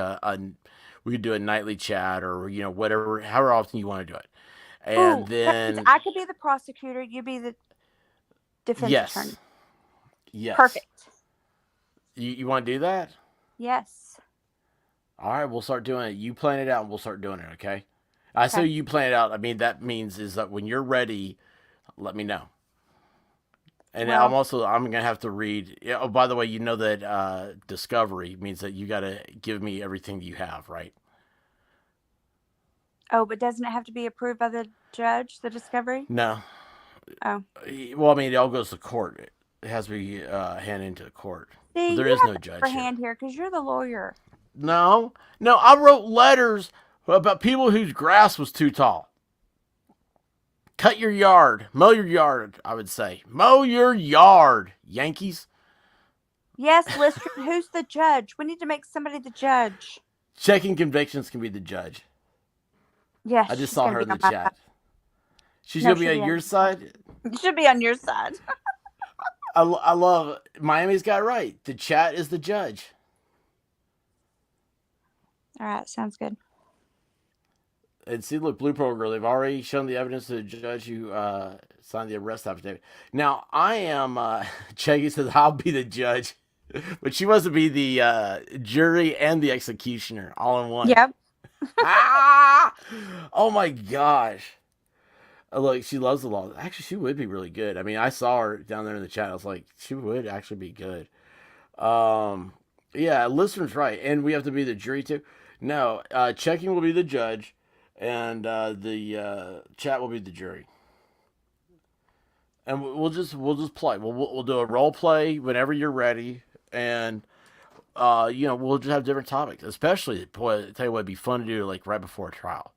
we could do a nightly chat or whatever, however often you want to do it, and Ooh, that means then I could be the prosecutor, you be the defense attorney. yes, yes, Perfect. You want to do that? Yes. All right, we'll start doing it. You plan it out, and we'll start doing it. Okay. I say Okay. you plan it out. I mean that means is that when you're ready, let me know. And Well, I'm gonna have to read. Yeah, oh, by the way, you know that discovery means that you got to give me everything you have, right? oh, but doesn't it have to be approved by the judge, the discovery? No. Oh. Well, I mean, it all goes to court. It has to be handed into the court. See, But there you is have no the judge upper here. hand here because you're the lawyer. No, no. I wrote letters about people whose grass was too tall. Cut your yard. Mow your yard, I would say. Mow your yard, Yankees. Yes, Lister, who's the judge? We need to make somebody the judge. Checking convictions can be the judge. Yes, I just she's saw gonna her be in the on my chat. side. She's No, going to be she'll on your side. Should be on your side. I love Miami's got it right. The chat is the judge. All right, sounds good. And see, look, Blue Pearl Girl, they've already shown the evidence to the judge who signed the arrest affidavit. Now, I am, Cheggy says, I'll be the judge. But she wants to be the jury and the executioner all in one. Yep. Ah! Oh my gosh. Look, she loves the law. Actually, she would be really good. I mean, I saw her down there in the chat. I was like, she would actually be good. Yeah, listener's right. And we have to be the jury too. No, checking will be the judge, and the chat will be the jury. And we'll just play. We'll do a role play whenever you're ready, and we'll just have different topics. Especially, boy, I tell you what, it'd be fun to do like right before a trial.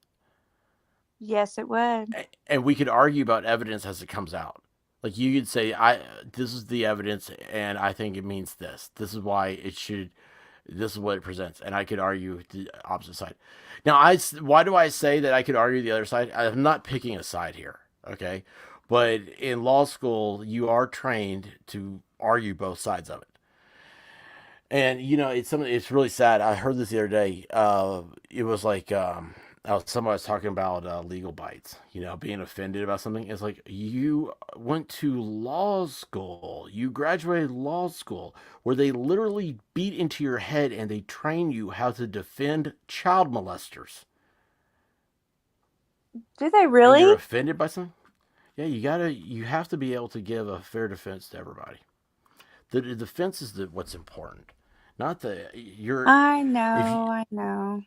Yes, it would. And we could argue about evidence as it comes out. Like you could say, this is the evidence, and I think it means this. This is why it should. This is what it presents, and I could argue the opposite side. Now, why do I say that I could argue the other side? I'm not picking a side here, okay? But in law school, you are trained to argue both sides of it. And it's really sad. I heard this the other day. It was like somebody was talking about legal bites. Being offended about something. It's like you went to law school. You graduated law school where they literally beat into your head and they train you how to defend child molesters. Do they And really? you're offended by something. Yeah, you have to be able to give a fair defense to everybody. The defense is what's important, not I know.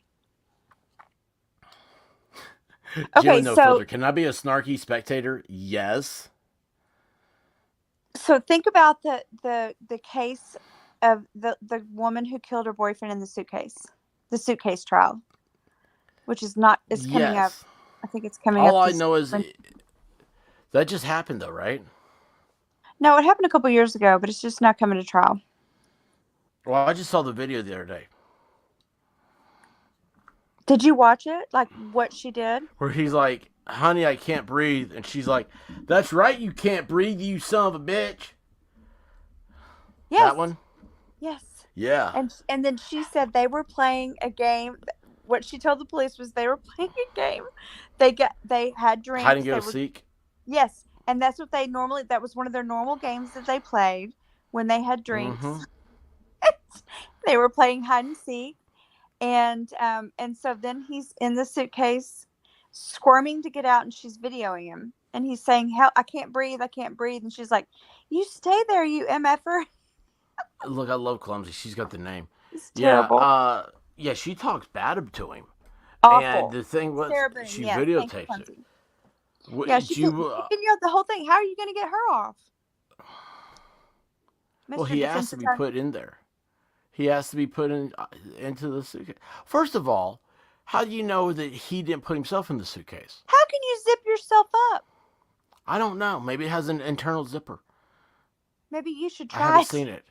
Jim Okay, with no filter. Can I be a snarky spectator? Yes. so think about the case of the woman who killed her boyfriend in the suitcase trial, which is coming up. Yes. I think it's coming up. All I know is that just happened, though, right? No, it happened a couple years ago, but it's just not coming to trial. Well, I just saw the video the other day Did you watch it? Like what she did? where he's like, "Honey, I can't breathe," and she's like, "That's right, you can't breathe, you son of a bitch." Yes. That one. Yes. Yeah. And then she said they were playing a game. What she told the police was they were playing a game. They had drinks. Hide and go seek. Yes, and that was one of their normal games that they played when they had drinks. Mm-hmm. They were playing hide and seek, and so then he's in the suitcase, squirming to get out, and she's videoing him, and he's saying, "Hell, I can't breathe, and she's like, "You stay there, you mf'er." Look, I love Clumsy. She's got the name. It's terrible. Yeah, she talks bad to him. Awful. And the thing was, Terrible. she Yes, videotapes thank you, it. Clumsy. What, Yeah, she videoed the whole thing. How are you going to get her off? well, Mr. he has to be put in there. He has to be put into the suitcase. First of all, how do you know that he didn't put himself in the suitcase? How can you zip yourself up? I don't know. Maybe it has an internal zipper. Maybe you should I try haven't it. seen it.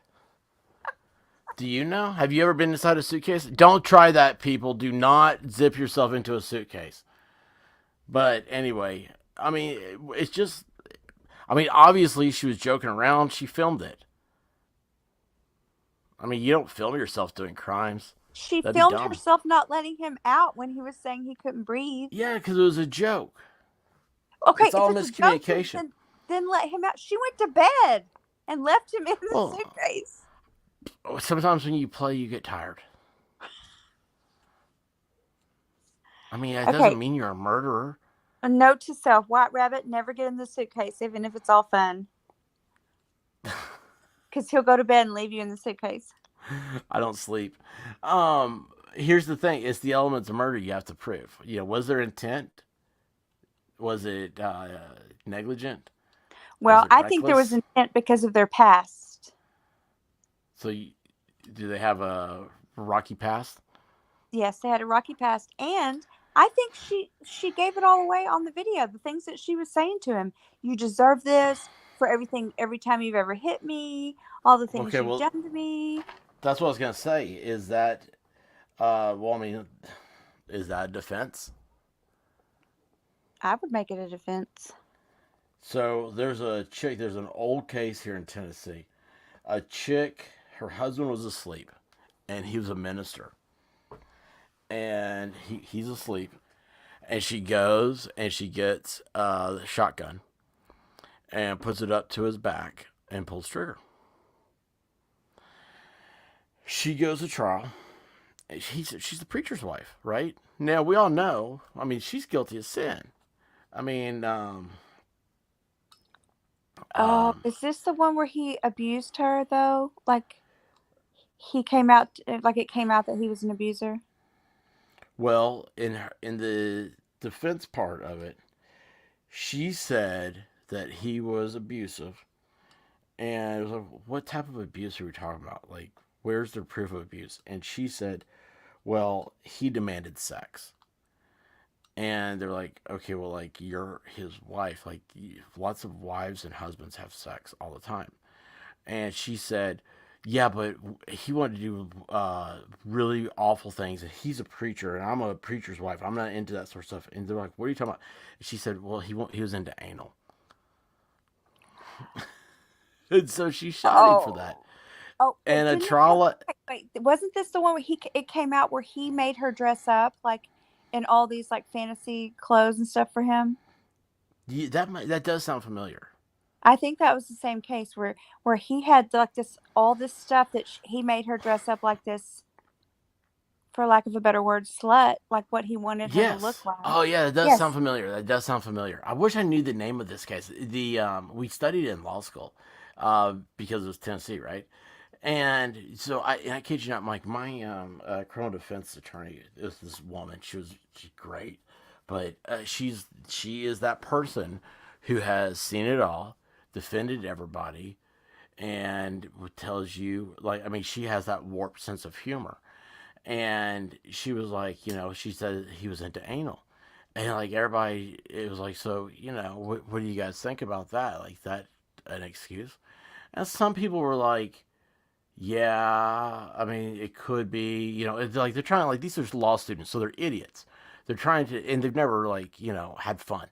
Do you know? Have you ever been inside a suitcase? Don't try that, people. Do not zip yourself into a suitcase. But anyway, I mean, it's just. I mean, obviously she was joking around. She filmed it. I mean, you don't film yourself doing crimes. She That'd be filmed dumb. herself not letting him out when he was saying he couldn't breathe. Yeah, because it was a joke. Okay, It's all if it's a joke, miscommunication. then let him out. She went to bed and left him in the Well, suitcase. sometimes when you play, you get tired. I mean, it Okay. doesn't mean you're a murderer. A note to self: White Rabbit, never get in the suitcase, even if it's all fun. Because he'll go to bed and leave you in the suitcase. I don't sleep. Here's the thing: it's the elements of murder you have to prove. You know, was there intent? Was it negligent? Well, Was it I think there was reckless? intent because of their past. So, do they have a rocky past? Yes, they had a rocky past, and I think she gave it all away on the video. The things that she was saying to him: "You deserve this for everything, every time you've ever hit me, all the things Okay, you've well, done to me." that's what I was gonna say. Is that, well, I mean, is that a defense? I would make it a defense. So there's a chick. There's an old case here in Tennessee. A chick. Her husband was asleep, and he was a minister, and he's asleep, and she goes and she gets the shotgun and puts it up to his back and pulls trigger. She goes to trial. She's the preacher's wife, right? Now we all know. I mean, she's guilty of sin. I mean, Is this the one where he abused her though? Like he came out, like it came out that he was an abuser. well, in the defense part of it, she said that he was abusive, and it was like, what type of abuse are we talking about? Like, where's the proof of abuse? And she said, well, he demanded sex. And they're like, okay, well, like, you're his wife. Like, lots of wives and husbands have sex all the time. And she said, yeah, but he wanted to do really awful things. And he's a preacher, and I'm a preacher's wife. I'm not into that sort of stuff. And they're like, what are you talking about? And she said, well, he was into anal. And so she shot him for that. Oh, And a didn't it- trial, wait, wasn't this the one where it came out where he made her dress up like in all these like fantasy clothes and stuff for him? that does sound familiar. I think that was the same case where he had like all this stuff that he made her dress up like this, for lack of a better word, slut, like what he wanted her to Yes. look like. Oh yeah, that does Yes. sound familiar. That does sound familiar. I wish I knew the name of this case. We studied it in law school, because it was Tennessee, right? And so I kid you not, Mike. My criminal defense attorney is this woman. She's great, but she is that person who has seen it all, defended everybody, and tells you, like, I mean, she has that warped sense of humor. And she was like, she said he was into anal, and like everybody, it was like, so what do you guys think about that? Like, that an excuse? And some people were like, yeah, I mean, it could be, it's like they're trying, like, these are law students, so they're idiots. They're trying to, and they've never, like, had fun.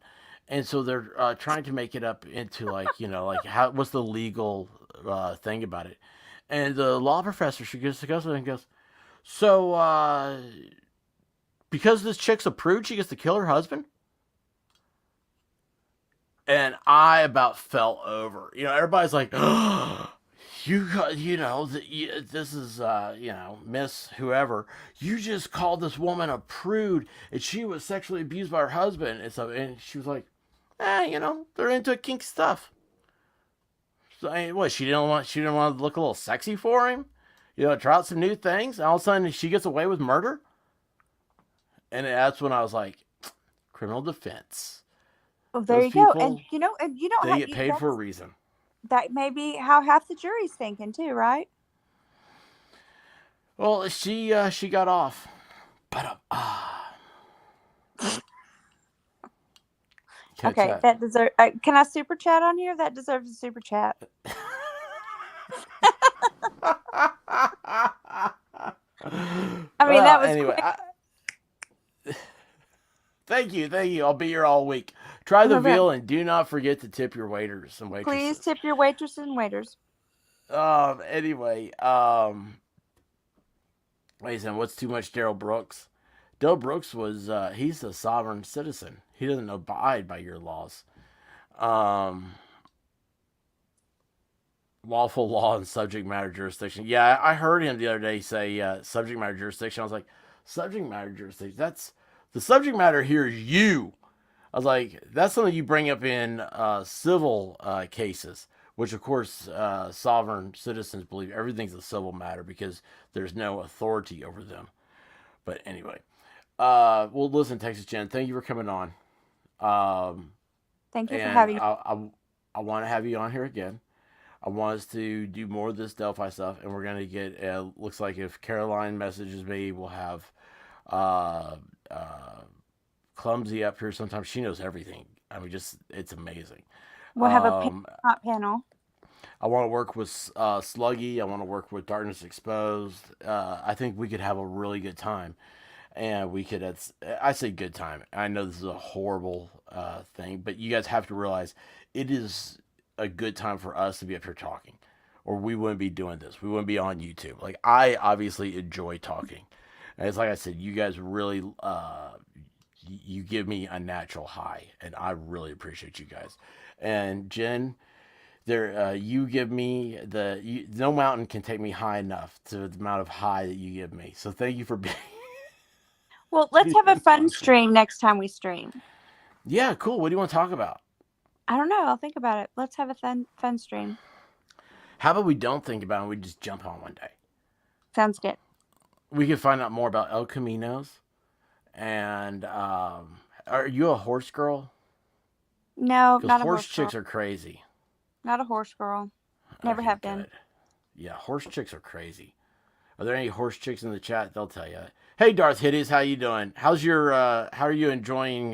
And so they're trying to make it up into, like, like, what's the legal thing about it? And the law professor, she goes and goes, so, because this chick's a prude, she gets to kill her husband? And I about fell over. Everybody's like, this is, Miss whoever. You just called this woman a prude, and she was sexually abused by her husband. And she was like, they're into kink stuff. So, what, she didn't want to look a little sexy for him? Try out some new things, and all of a sudden she gets away with murder? And that's when I was like, criminal defense. Oh, there Those you go. people, And you don't they get paid for a reason. that may be how half the jury's thinking too, right? Well, she got off. But Okay, that deserves. Can I super chat on here? That deserves a super chat. I mean, that was anyway. quick. Thank you. I'll be here all week. Try the No problem. veal and do not forget to tip your waiters and waitresses. Please tip your waitresses and waiters. Anyway, wait a second. What's too much, Daryl Brooks? Daryl Brooks was he's a sovereign citizen. He doesn't abide by your laws. Lawful law and subject matter jurisdiction. Yeah, I heard him the other day say subject matter jurisdiction. I was like, subject matter jurisdiction? That's the subject matter here is you. I was like, that's something you bring up in civil cases, which of course sovereign citizens believe everything's a civil matter because there's no authority over them. But anyway, well, listen, Texas Jen, thank you for coming on. Thank you for And having me. I want to have you on here again. I want us to do more of this Delphi stuff, and we're going to get, looks like if Caroline messages me, we'll have Clumsy up here sometimes. She knows everything. I mean, just, it's amazing. We'll have a hot panel. I want to work with Sluggy. I want to work with Darkness Exposed. I think we could have a really good time. And we could, I say good time. I know this is a horrible thing, but you guys have to realize it is a good time for us to be up here talking, or we wouldn't be doing this. We wouldn't be on YouTube. Like, I obviously enjoy talking. And it's like I said, you guys really, you give me a natural high, and I really appreciate you guys. And Jen, you give me no mountain can take me high enough to the amount of high that you give me. So thank you for being. Well, let's have a fun stream next time we stream. Yeah, cool. What do you want to talk about? I don't know. I'll think about it. Let's have a fun stream. How about we don't think about it and we just jump on one day? Sounds good. We can find out more about El Caminos. And are you a horse girl? No, not a horse horse chicks girl. are crazy. Not a horse girl. Never have been. Good. Yeah, horse chicks are crazy. Are there any horse chicks in the chat? They'll tell you. Hey, Darth Hideous, how you doing? How are you enjoying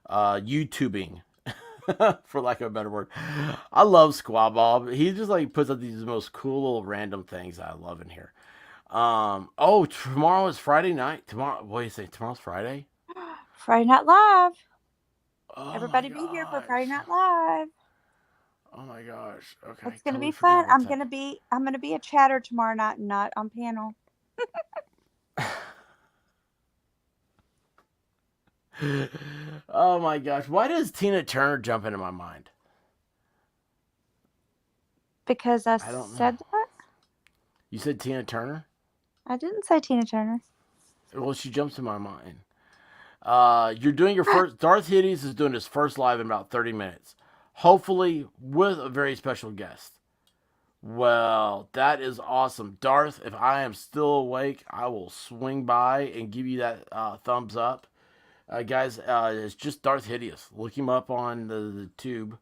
YouTubing? For lack of a better word. I love Squab Bob. He just like puts up these most cool little random things I love in here. Tomorrow is Friday night. What do you say? Tomorrow's Friday? Friday Night Live. Oh, Everybody be here for Friday Night Live. Oh my gosh. Okay. It's gonna be fun. I'm gonna be a chatter tomorrow night and not on panel. Oh my gosh. Why does Tina Turner jump into my mind? Because I don't know. said that? You said Tina Turner? I didn't say Tina Turner. Well, she jumps in my mind. You're doing your first. Darth Hideous is doing his first live in about 30 minutes. Hopefully with a very special guest. Well, that is awesome. Darth, if I am still awake, I will swing by and give you that thumbs up. Guys, it's just Darth Hideous. Look him up on the tube,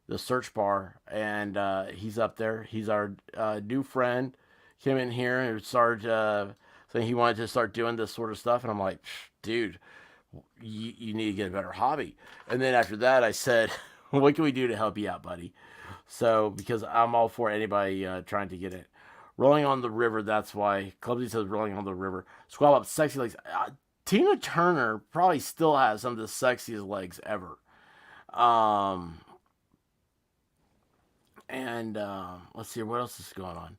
the search bar, and he's up there. He's our new friend. Came in here and started saying he wanted to start doing this sort of stuff. And I'm like, dude, you need to get a better hobby. And then after that, I said, what can we do to help you out, buddy? So, because I'm all for anybody trying to get it. Rolling on the river, that's why. Clubsy says rolling on the river. Squab up, sexy legs. Tina Turner probably still has some of the sexiest legs ever. Let's see, what else is going on?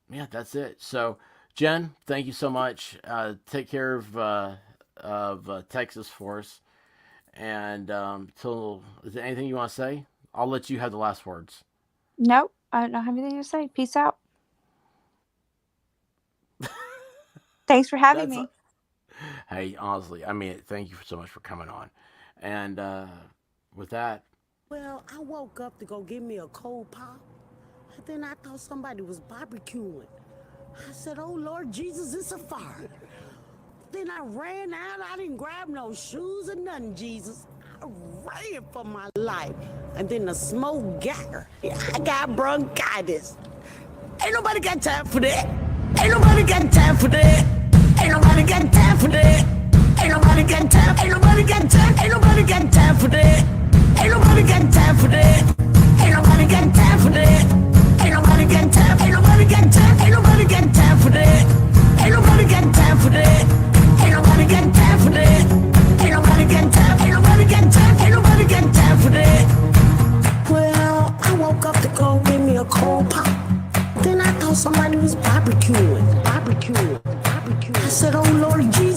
Yeah, that's it. So, Jen, thank you so much. Take care of Texas for us. And is there anything you want to say? I'll let you have the last words. Nope, I don't have anything to say. Peace out. Thanks for having me. Hey, honestly, I mean, thank you so much for coming on. And with that. Well, I woke up to go get me a cold pop. And then I thought somebody was barbecuing. I said, oh, Lord Jesus, it's a fire. Then I ran out. I didn't grab no shoes or nothing, Jesus. I ran for my life. And then the smoke got her. I got bronchitis. Ain't nobody got time for that. Ain't nobody got time for that. Ain't nobody got time for that. Ain't nobody got time. Ain't nobody got time. Ain't nobody got time for that. Ain't nobody got time for that. Ain't nobody got time for that. Ain't nobody got time. Ain't nobody got time. Ain't nobody got time for that. Ain't nobody got time for that. Ain't nobody got time for that. Ain't nobody got time. Ain't nobody got time. Ain't nobody got time for that. Well, I woke up to go get me a cold pop. Then I thought somebody was barbecuing. I said, oh Lord Jesus.